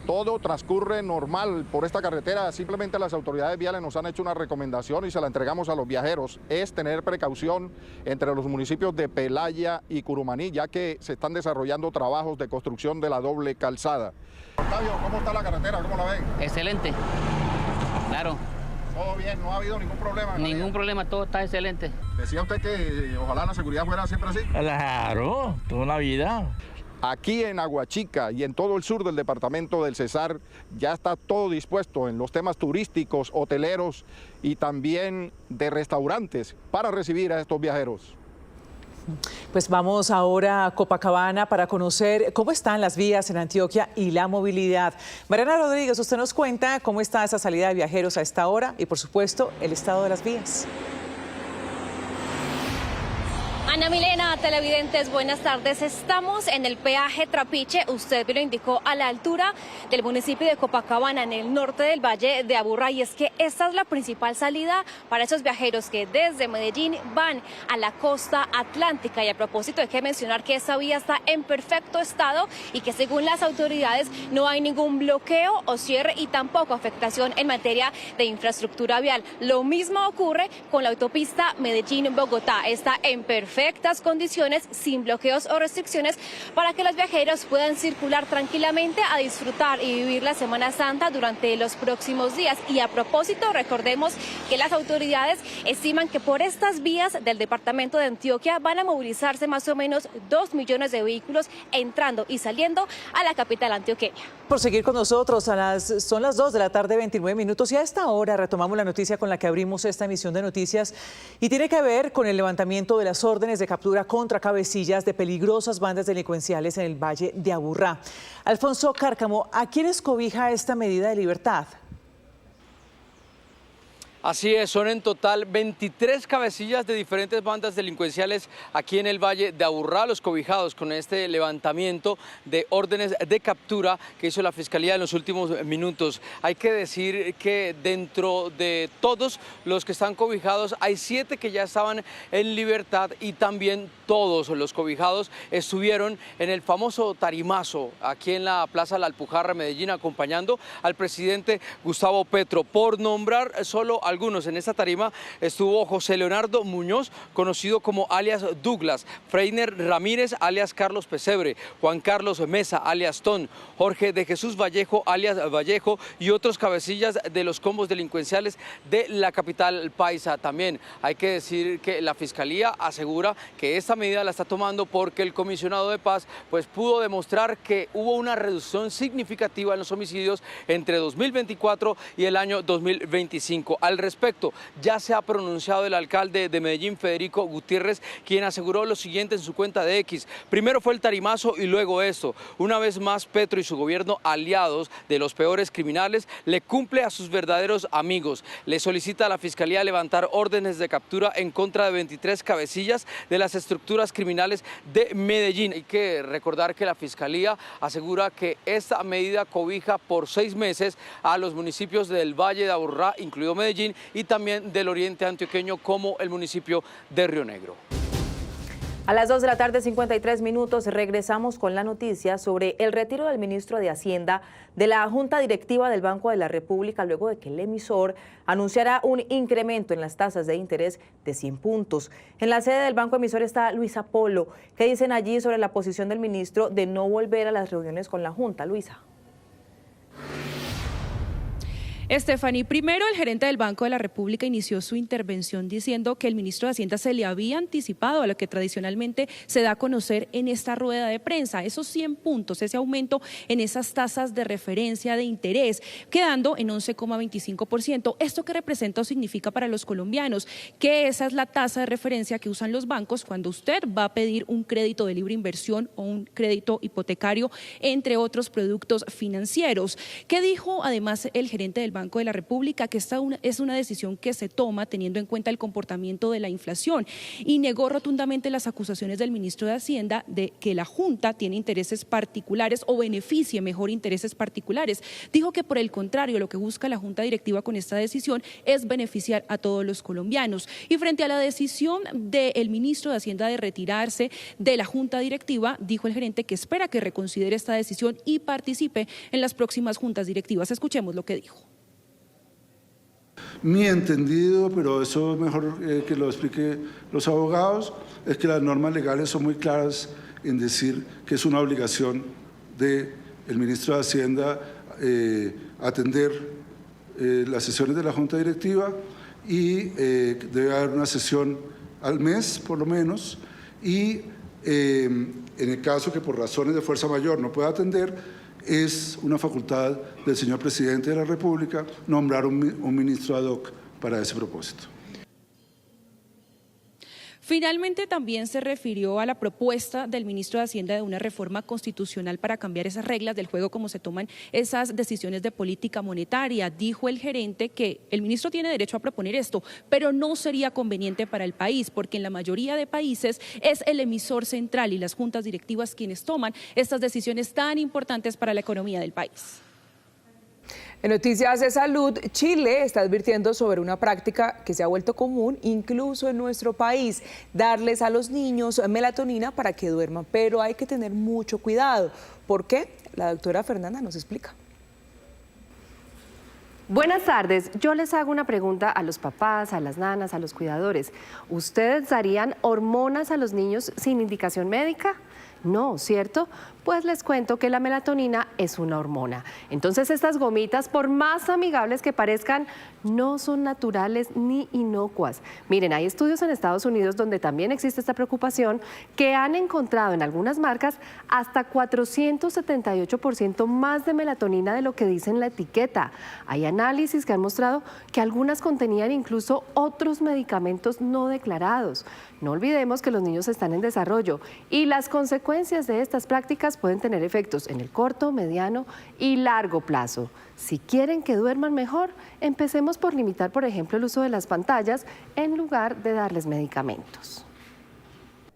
Todo transcurre normal por esta carretera. Simplemente las autoridades viales nos han hecho una recomendación y se la entregamos a los viajeros. Es tener precaución entre los municipios de Pelaya y Curumaní, ya que se están desarrollando trabajos de construcción de la doble calzada. Octavio, ¿cómo está la carretera? ¿Cómo la ven?
Excelente, claro.
¿Todo bien? ¿No ha habido ningún problema?
Ningún problema, todo está excelente.
Decía usted que ojalá la seguridad fuera siempre así.
Claro, toda la vida.
Aquí en Aguachica y en todo el sur del departamento del Cesar ya está todo dispuesto en los temas turísticos, hoteleros y también de restaurantes para recibir a estos viajeros.
Pues vamos ahora a Copacabana para conocer cómo están las vías en Antioquia y la movilidad. Mariana Rodríguez, usted nos cuenta cómo está esa salida de viajeros a esta hora y, por supuesto, el estado de las vías.
Ana Milena, televidentes, buenas tardes. Estamos en el peaje Trapiche, usted me lo indicó, a la altura del municipio de Copacabana, en el norte del Valle de Aburrá, y es que esta es la principal salida para esos viajeros que desde Medellín van a la costa atlántica. Y a propósito, hay que mencionar que esta vía está en perfecto estado y que según las autoridades no hay ningún bloqueo o cierre y tampoco afectación en materia de infraestructura vial. Lo mismo ocurre con la autopista Medellín-Bogotá, está en perfecto perfectas condiciones, sin bloqueos o restricciones, para que los viajeros puedan circular tranquilamente a disfrutar y vivir la Semana Santa durante los próximos días. Y a propósito, recordemos que las autoridades estiman que por estas vías del departamento de Antioquia van a movilizarse más o menos 2 millones de vehículos entrando y saliendo a la capital antioqueña.
Por seguir con nosotros, son las 2 de la tarde, 29 minutos, y a esta hora retomamos la noticia con la que abrimos esta emisión de noticias y tiene que ver con el levantamiento de las órdenes de captura contra cabecillas de peligrosas bandas delincuenciales en el Valle de Aburrá. Alfonso Cárcamo, ¿a quiénes cobija esta medida de libertad?
Así es, son en total 23 cabecillas de diferentes bandas delincuenciales aquí en el Valle de Aburrá, los cobijados con este levantamiento de órdenes de captura que hizo la Fiscalía en los últimos minutos. Hay que decir que dentro de todos los que están cobijados hay 7 que ya estaban en libertad y también todos los cobijados estuvieron en el famoso tarimazo aquí en la Plaza La Alpujarra, Medellín, acompañando al presidente Gustavo Petro. Por nombrar solo algunos, en esta tarima estuvo José Leonardo Muñoz, conocido como alias Douglas, Freiner Ramírez, alias Carlos Pesebre, Juan Carlos Mesa, alias Ton, Jorge de Jesús Vallejo, alias Vallejo, y otros cabecillas de los combos delincuenciales de la capital paisa. También hay que decir que la Fiscalía asegura que esta medida la está tomando porque el comisionado de paz pues pudo demostrar que hubo una reducción significativa en los homicidios entre 2024 y el año 2025. Al respecto, ya se ha pronunciado el alcalde de Medellín, Federico Gutiérrez, quien aseguró lo siguiente en su cuenta de X. Primero fue el tarimazo y luego esto. Una vez más, Petro y su gobierno, aliados de los peores criminales, le cumple a sus verdaderos amigos. Le solicita a la Fiscalía levantar órdenes de captura en contra de 23 cabecillas de las estructuras criminales de Medellín. Hay que recordar que la Fiscalía asegura que esta medida cobija por 6 meses a los municipios del Valle de Aburrá, incluido Medellín, y también del oriente antioqueño como el municipio de Río Negro.
A las 2 de la tarde, 53 minutos, regresamos con la noticia sobre el retiro del ministro de Hacienda de la Junta Directiva del Banco de la República, luego de que el emisor anunciara un incremento en las tasas de interés de 100 puntos. En la sede del banco emisor está Luisa Polo. ¿Qué dicen allí sobre la posición del ministro de no volver a las reuniones con la Junta? Luisa.
Stephanie, primero el gerente del Banco de la República inició su intervención diciendo que el ministro de Hacienda se le había anticipado a lo que tradicionalmente se da a conocer en esta rueda de prensa, esos 100 puntos, ese aumento en esas tasas de referencia de interés, quedando en 11,25%. ¿Esto qué representa o significa para los colombianos? Que esa es la tasa de referencia que usan los bancos cuando usted va a pedir un crédito de libre inversión o un crédito hipotecario, entre otros productos financieros. ¿Qué dijo además el gerente del Banco de la República? Que esta es una decisión que se toma teniendo en cuenta el comportamiento de la inflación, y negó rotundamente las acusaciones del ministro de Hacienda de que la Junta tiene intereses particulares o beneficie mejor intereses particulares. Dijo que por el contrario, lo que busca la Junta Directiva con esta decisión es beneficiar a todos los colombianos. Y frente a la decisión del ministro de Hacienda de retirarse de la Junta Directiva, dijo el gerente que espera que reconsidere esta decisión y participe en las próximas juntas directivas. Escuchemos lo que dijo.
Mi entendido, pero eso es mejor que lo explique los abogados, es que las normas legales son muy claras en decir que es una obligación del ministro de Hacienda atender las sesiones de la Junta Directiva y debe haber una sesión al mes por lo menos, y en el caso que por razones de fuerza mayor no pueda atender, es una facultad del señor presidente de la República nombrar un ministro ad hoc para ese propósito.
Finalmente también se refirió a la propuesta del ministro de Hacienda de una reforma constitucional para cambiar esas reglas del juego, como se toman esas decisiones de política monetaria. Dijo el gerente que el ministro tiene derecho a proponer esto, pero no sería conveniente para el país, porque en la mayoría de países es el emisor central y las juntas directivas quienes toman estas decisiones tan importantes para la economía del país.
En noticias de salud, Chile está advirtiendo sobre una práctica que se ha vuelto común incluso en nuestro país, darles a los niños melatonina para que duerman, pero hay que tener mucho cuidado. ¿Por qué? La doctora Fernanda nos explica.
Buenas tardes. Yo les hago una pregunta a los papás, a las nanas, a los cuidadores. ¿Ustedes darían hormonas a los niños sin indicación médica? No, ¿cierto? Pues les cuento que la melatonina es una hormona. Entonces estas gomitas, por más amigables que parezcan, no son naturales ni inocuas. Miren, hay estudios en Estados Unidos donde también existe esta preocupación, que han encontrado en algunas marcas hasta 478% más de melatonina de lo que dice en la etiqueta. Hay análisis que han mostrado que algunas contenían incluso otros medicamentos no declarados. No olvidemos que los niños están en desarrollo y las consecuencias de estas prácticas pueden tener efectos en el corto, mediano y largo plazo. Si quieren que duerman mejor, empecemos por limitar, por ejemplo, el uso de las pantallas en lugar de darles medicamentos.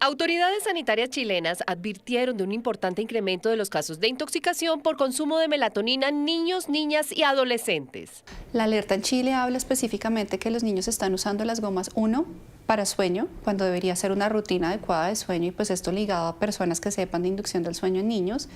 Autoridades sanitarias chilenas advirtieron de un importante incremento de los casos de intoxicación por consumo de melatonina en niños, niñas y adolescentes.
La alerta en Chile habla específicamente que los niños están usando las gomas 1 para sueño, cuando debería ser una rutina adecuada de sueño, y pues esto ligado a personas que sepan de inducción del sueño en niños.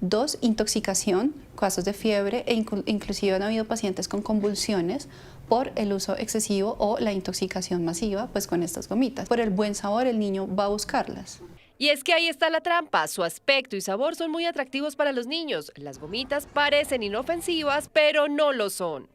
2, intoxicación, casos de fiebre e inclusive han habido pacientes con convulsiones por el uso excesivo o la intoxicación masiva pues con estas gomitas. Por el buen sabor el niño va a buscarlas.
Y es que ahí está la trampa, su aspecto y sabor son muy atractivos para los niños. Las gomitas parecen inofensivas, pero no lo son.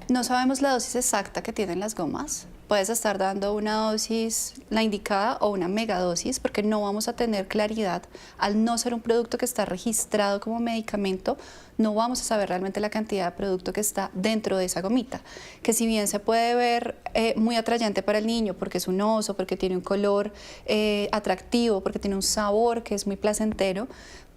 No sabemos la dosis exacta que tienen las gomas. Puedes estar dando una dosis, la indicada, o una megadosis, porque no vamos a tener claridad. Al no ser un producto que está registrado como medicamento, no vamos a saber realmente la cantidad de producto que está dentro de esa gomita. Que si bien se puede ver muy atrayente para el niño, porque es un oso, porque tiene un color atractivo, porque tiene un sabor que es muy placentero,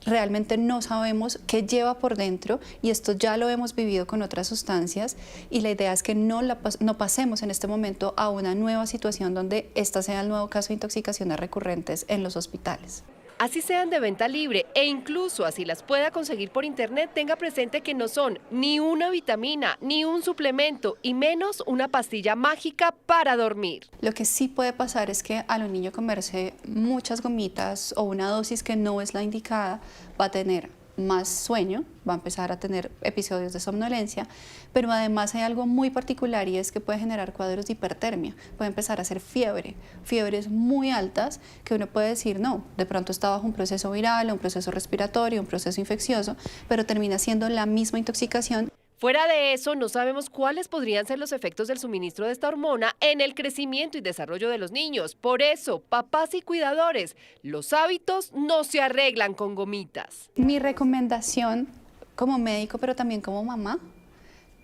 realmente no sabemos qué lleva por dentro, y esto ya lo hemos vivido con otras sustancias, y la idea es que no pasemos en este momento a una nueva situación donde esta sea el nuevo caso de intoxicaciones recurrentes en los hospitales.
Así sean de venta libre e incluso así las pueda conseguir por internet, tenga presente que no son ni una vitamina, ni un suplemento, y menos una pastilla mágica para dormir.
Lo que sí puede pasar es que al un niño comerse muchas gomitas o una dosis que no es la indicada, va a tener más sueño, va a empezar a tener episodios de somnolencia, pero además hay algo muy particular, y es que puede generar cuadros de hipertermia, puede empezar a hacer fiebres muy altas, que uno puede decir, no, de pronto está bajo un proceso viral, un proceso respiratorio, un proceso infeccioso, pero termina siendo la misma intoxicación.
Fuera de eso, no sabemos cuáles podrían ser los efectos del suministro de esta hormona en el crecimiento y desarrollo de los niños. Por eso, papás y cuidadores, los hábitos no se arreglan con gomitas.
Mi recomendación como médico, pero también como mamá,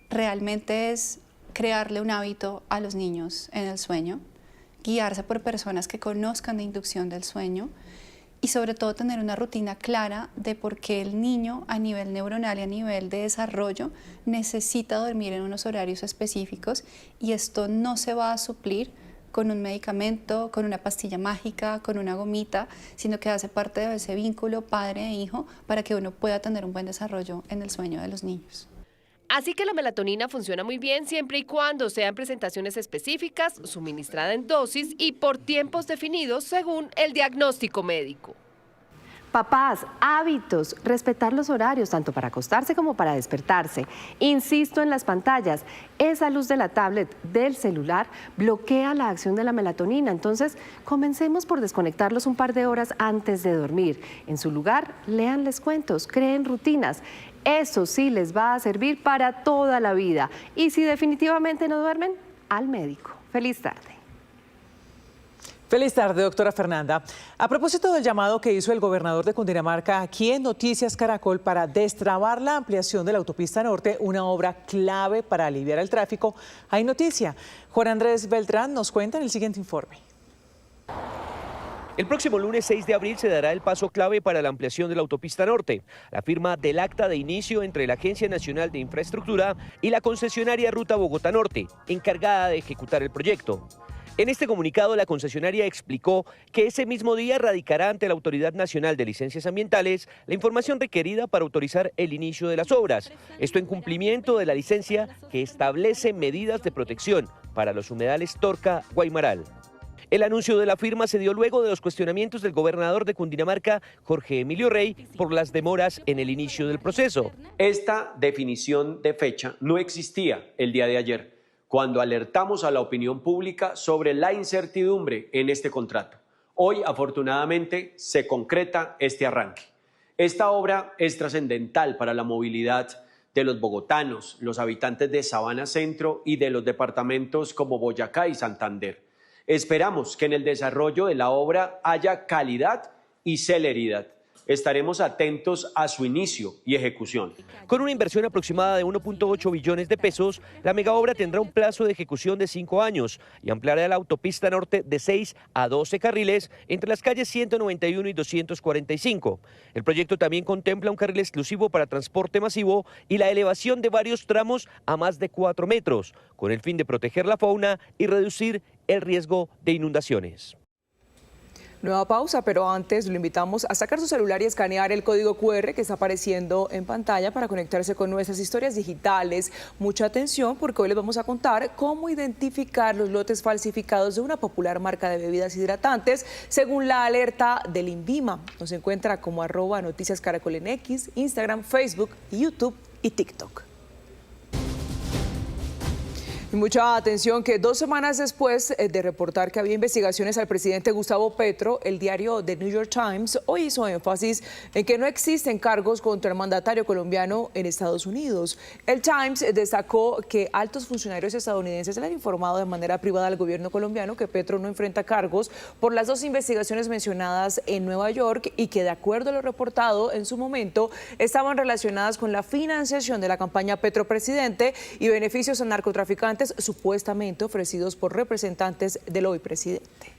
realmente es crearle un hábito a los niños en el sueño, guiarse por personas que conozcan de inducción del sueño, y sobre todo tener una rutina clara de por qué el niño a nivel neuronal y a nivel de desarrollo necesita dormir en unos horarios específicos, y esto no se va a suplir con un medicamento, con una pastilla mágica, con una gomita, sino que hace parte de ese vínculo padre e hijo para que uno pueda tener un buen desarrollo en el sueño de los niños.
Así que la melatonina funciona muy bien siempre y cuando sean presentaciones específicas, suministrada en dosis y por tiempos definidos según el diagnóstico médico.
Papás, hábitos, respetar los horarios, tanto para acostarse como para despertarse. Insisto en las pantallas, esa luz de la tablet, del celular, bloquea la acción de la melatonina. Entonces, comencemos por desconectarlos un par de horas antes de dormir. En su lugar, léanles cuentos, creen rutinas. Eso sí les va a servir para toda la vida. Y si definitivamente no duermen, al médico. Feliz tarde.
Feliz tarde, doctora Fernanda. A propósito del llamado que hizo el gobernador de Cundinamarca aquí en Noticias Caracol para destrabar la ampliación de la autopista norte, una obra clave para aliviar el tráfico, hay noticia. Juan Andrés Beltrán nos cuenta en el siguiente informe.
El próximo lunes 6 de abril se dará el paso clave para la ampliación de la autopista norte, la firma del acta de inicio entre la Agencia Nacional de Infraestructura y la concesionaria Ruta Bogotá Norte, encargada de ejecutar el proyecto. En este comunicado, la concesionaria explicó que ese mismo día radicará ante la Autoridad Nacional de Licencias Ambientales la información requerida para autorizar el inicio de las obras. Esto en cumplimiento de la licencia que establece medidas de protección para los humedales Torca-Guaymaral. El anuncio de la firma se dio luego de los cuestionamientos del gobernador de Cundinamarca, Jorge Emilio Rey, por las demoras en el inicio del proceso.
Esta definición de fecha no existía el día de ayer, cuando alertamos a la opinión pública sobre la incertidumbre en este contrato. Hoy, afortunadamente, se concreta este arranque. Esta obra es trascendental para la movilidad de los bogotanos, los habitantes de Sabana Centro y de los departamentos como Boyacá y Santander. Esperamos que en el desarrollo de la obra haya calidad y celeridad. Estaremos atentos a su inicio y ejecución.
Con una inversión aproximada de 1.8 billones de pesos, la megaobra tendrá un plazo de ejecución de 5 años y ampliará la autopista norte de 6 a 12 carriles entre las calles 191 y 245. El proyecto también contempla un carril exclusivo para transporte masivo y la elevación de varios tramos a más de 4 metros, con el fin de proteger la fauna y reducir el riesgo de inundaciones.
Nueva pausa, pero antes lo invitamos a sacar su celular y escanear el código QR que está apareciendo en pantalla para conectarse con nuestras historias digitales. Mucha atención porque hoy les vamos a contar cómo identificar los lotes falsificados de una popular marca de bebidas hidratantes según la alerta del INVIMA. Nos encuentra como @noticiascaracol en X, Instagram, Facebook, YouTube y TikTok. Y mucha atención que 2 semanas después de reportar que había investigaciones al presidente Gustavo Petro, el diario The New York Times hoy hizo énfasis en que no existen cargos contra el mandatario colombiano en Estados Unidos. El Times destacó que altos funcionarios estadounidenses le han informado de manera privada al gobierno colombiano que Petro no enfrenta cargos por las 2 investigaciones mencionadas en Nueva York y que, de acuerdo a lo reportado en su momento, estaban relacionadas con la financiación de la campaña Petro Presidente y beneficios a narcotraficantes supuestamente ofrecidos por representantes del hoy presidente.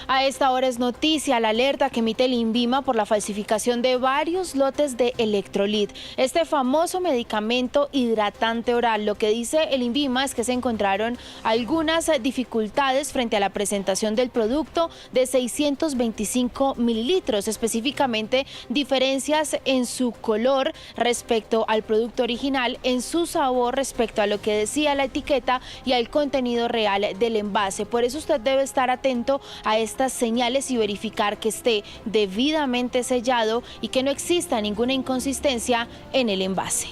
A esta hora es noticia la alerta que emite el INVIMA por la falsificación de varios lotes de Electrolit, este famoso medicamento hidratante oral. Lo que dice el INVIMA es que se encontraron algunas dificultades frente a la presentación del producto de 625 mililitros, específicamente diferencias en su color respecto al producto original, en su sabor respecto a lo que decía la etiqueta y al contenido real del envase. Por eso usted debe estar atento a estas señales y verificar que esté debidamente sellado y que no exista ninguna inconsistencia en el envase.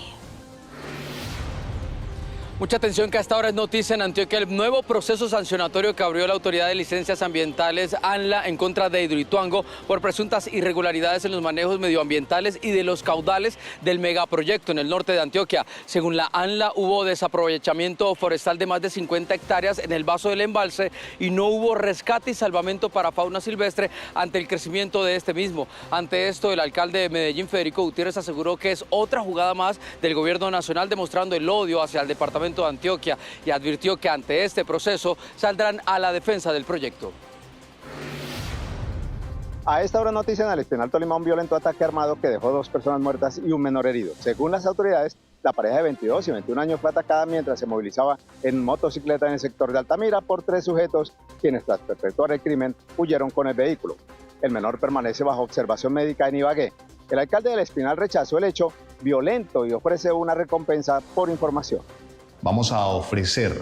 Mucha atención que hasta ahora es noticia en Antioquia el nuevo proceso sancionatorio que abrió la Autoridad de Licencias Ambientales, ANLA, en contra de Hidroituango por presuntas irregularidades en los manejos medioambientales y de los caudales del megaproyecto en el norte de Antioquia. Según la ANLA, hubo desaprovechamiento forestal de más de 50 hectáreas en el vaso del embalse y no hubo rescate y salvamento para fauna silvestre ante el crecimiento de este mismo. Ante esto, el alcalde de Medellín, Federico Gutiérrez, aseguró que es otra jugada más del gobierno nacional demostrando el odio hacia el departamento de Antioquia y advirtió que ante este proceso saldrán a la defensa del proyecto.
A esta hora noticia, en el Espinal Tolima, un violento ataque armado que dejó 2 personas muertas y un menor herido. Según las autoridades, la pareja de 22 y 21 años fue atacada mientras se movilizaba en motocicleta en el sector de Altamira por 3 sujetos, quienes tras perpetrar el crimen huyeron con el vehículo. El menor permanece bajo observación médica en Ibagué. El alcalde del Espinal rechazó el hecho violento y ofrece una recompensa por información.
Vamos a ofrecer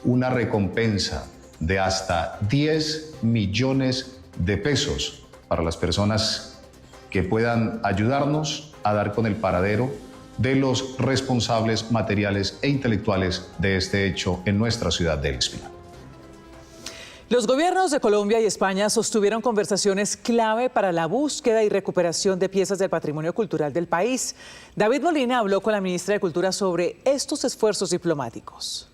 una recompensa de hasta 10 millones de pesos para las personas que puedan ayudarnos a dar con el paradero de los responsables materiales e intelectuales de este hecho en nuestra ciudad de El Espinal.
Los gobiernos de Colombia y España sostuvieron conversaciones clave para la búsqueda y recuperación de piezas del patrimonio cultural del país. David Molina habló con la ministra de Cultura sobre estos esfuerzos diplomáticos.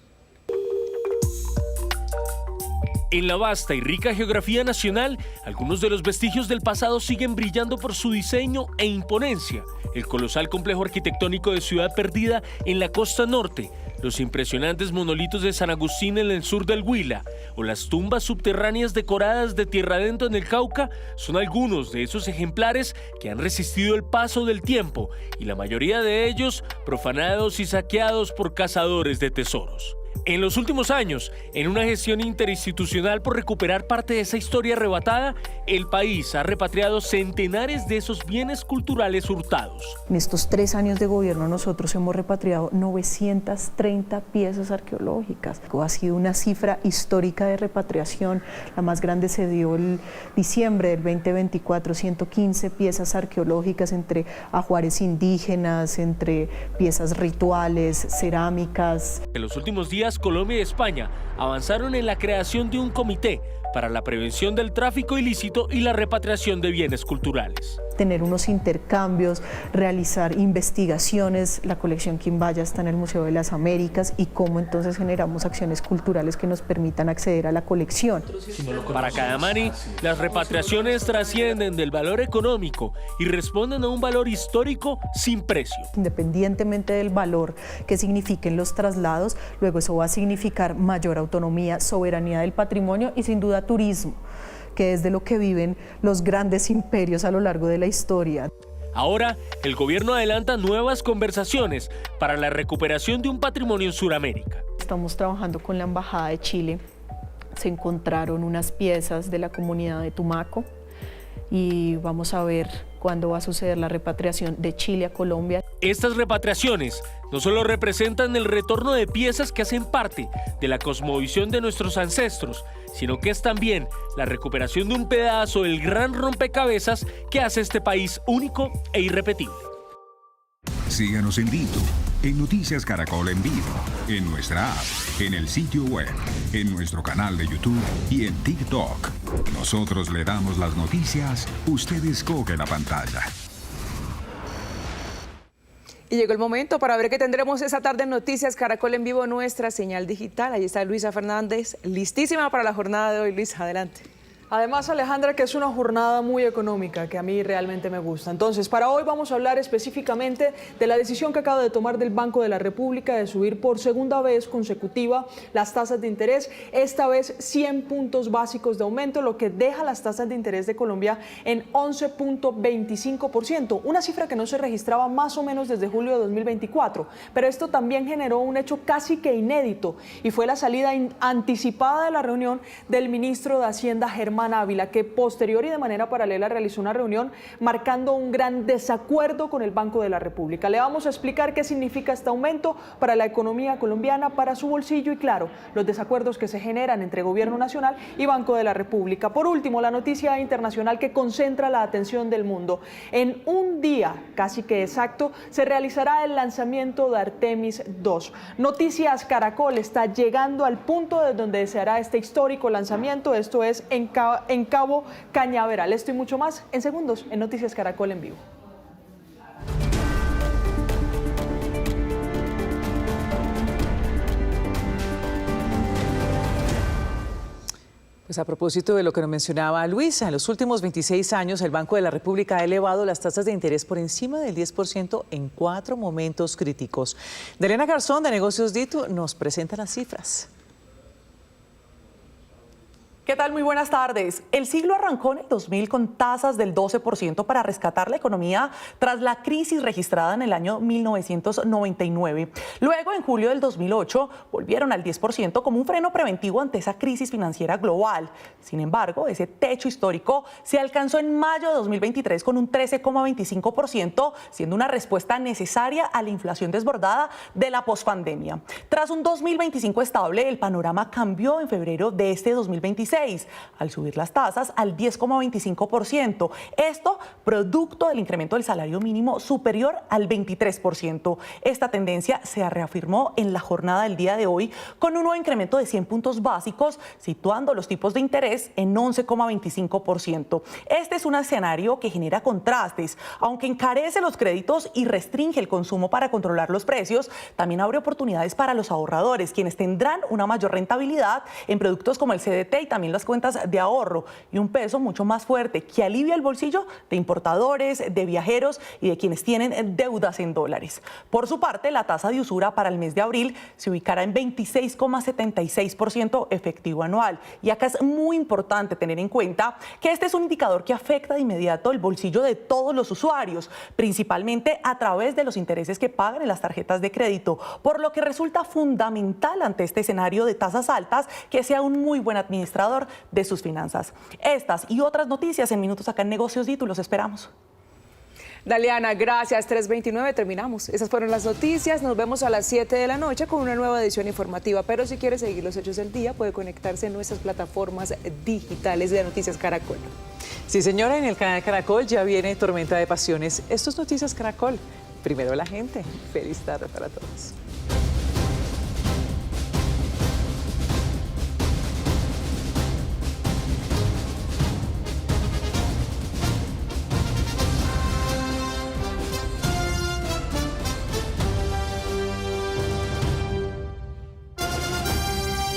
En la vasta y rica geografía nacional, algunos de los vestigios del pasado siguen brillando por su diseño e imponencia. El colosal complejo arquitectónico de Ciudad Perdida en la costa norte, los impresionantes monolitos de San Agustín en el sur del Huila o las tumbas subterráneas decoradas de tierra adentro en el Cauca son algunos de esos ejemplares que han resistido el paso del tiempo y la mayoría de ellos profanados y saqueados por cazadores de tesoros. En los últimos años, en una gestión interinstitucional por recuperar parte de esa historia arrebatada, el país ha repatriado centenares de esos bienes culturales hurtados.
En estos 3 años de gobierno nosotros hemos repatriado 930 piezas arqueológicas. Ha sido una cifra histórica de repatriación. La más grande se dio el diciembre del 2024, 115 piezas arqueológicas entre ajuares indígenas, entre piezas rituales, cerámicas.
En los últimos días, Colombia y España avanzaron en la creación de un comité para la prevención del tráfico ilícito y la repatriación de bienes culturales.
Tener unos intercambios, realizar investigaciones. La colección Quimbaya está en el Museo de las Américas y cómo entonces generamos acciones culturales que nos permitan acceder a la colección.
Para Cadamani, las repatriaciones trascienden del valor económico y responden a un valor histórico sin precio.
Independientemente del valor que signifiquen los traslados, luego eso va a significar mayor autonomía, soberanía del patrimonio y sin duda turismo, que es de lo que viven los grandes imperios a lo largo de la historia.
Ahora, el gobierno adelanta nuevas conversaciones para la recuperación de un patrimonio en Sudamérica.
Estamos trabajando con la Embajada de Chile. Se encontraron unas piezas de la comunidad de Tumaco y vamos a ver cuándo va a suceder la repatriación de Chile a Colombia.
Estas repatriaciones no solo representan el retorno de piezas que hacen parte de la cosmovisión de nuestros ancestros, sino que es también la recuperación de un pedazo del gran rompecabezas que hace este país único e irrepetible.
Síganos en YouTube, en Noticias Caracol en vivo, en nuestra app, en el sitio web, en nuestro canal de YouTube y en TikTok. Nosotros le damos las noticias, usted escoge la pantalla.
Y llegó el momento para ver qué tendremos esta tarde en Noticias Caracol en vivo, nuestra señal digital. Ahí está Luisa Fernández, listísima para la jornada de hoy. Luisa, adelante.
Además, Alejandra, que es una jornada muy económica, que a mí realmente me gusta. Entonces, para hoy vamos a hablar específicamente de la decisión que acaba de tomar del Banco de la República de subir por segunda vez consecutiva las tasas de interés, esta vez 100 puntos básicos de aumento, lo que deja las tasas de interés de Colombia en 11.25%, una cifra que no se registraba más o menos desde julio de 2024. Pero esto también generó un hecho casi que inédito y fue la salida anticipada de la reunión del ministro de Hacienda, Germán Ávila, que posterior y de manera paralela realizó una reunión marcando un gran desacuerdo con el Banco de la República. Le vamos a explicar qué significa este aumento para la economía colombiana, para su bolsillo y, claro, los desacuerdos que se generan entre Gobierno Nacional y Banco de la República. Por último, la noticia internacional que concentra la atención del mundo. En un día casi que exacto se realizará el lanzamiento de Artemis II. Noticias Caracol está llegando al punto de donde se hará este histórico lanzamiento, esto es en Cabo Cañaveral. Esto y mucho más en segundos en Noticias Caracol en vivo.
Pues a propósito de lo que nos mencionaba Luisa, en los últimos 26 años el Banco de la República ha elevado las tasas de interés por encima del 10% en 4 momentos críticos. Delena Garzón de Negocios Ditu nos presenta las cifras.
¿Qué tal? Muy buenas tardes. El siglo arrancó en el 2000 con tasas del 12% para rescatar la economía tras la crisis registrada en el año 1999. Luego, en julio del 2008, volvieron al 10% como un freno preventivo ante esa crisis financiera global. Sin embargo, ese techo histórico se alcanzó en mayo de 2023 con un 13,25%, siendo una respuesta necesaria a la inflación desbordada de la pospandemia. Tras un 2025 estable, el panorama cambió en febrero de este 2026. Al subir las tasas al 10,25%. Esto producto del incremento del salario mínimo superior al 23%. Esta tendencia se reafirmó en la jornada del día de hoy con un nuevo incremento de 100 puntos básicos, situando los tipos de interés en 11,25%. Este es un escenario que genera contrastes. Aunque encarece los créditos y restringe el consumo para controlar los precios, también abre oportunidades para los ahorradores, quienes tendrán una mayor rentabilidad en productos como el CDT y también también las cuentas de ahorro y un peso mucho más fuerte que alivia el bolsillo de importadores, de viajeros y de quienes tienen deudas en dólares. Por su parte, la tasa de usura para el mes de abril se ubicará en 26,76% efectivo anual. Y acá es muy importante tener en cuenta que este es un indicador que afecta de inmediato el bolsillo de todos los usuarios, principalmente a través de los intereses que pagan en las tarjetas de crédito, por lo que resulta fundamental ante este escenario de tasas altas que sea un muy buen administrador de sus finanzas. Estas y otras noticias en minutos acá en Negocios DITU, los esperamos.
Daliana, gracias. 3:29, terminamos. Esas fueron las noticias. Nos vemos a las 7 de la noche con una nueva edición informativa. Pero si quiere seguir los hechos del día, puede conectarse en nuestras plataformas digitales de Noticias Caracol.
Sí, señora, en el canal Caracol ya viene Tormenta de Pasiones. Esto es Noticias Caracol. Primero la gente. Feliz tarde para todos.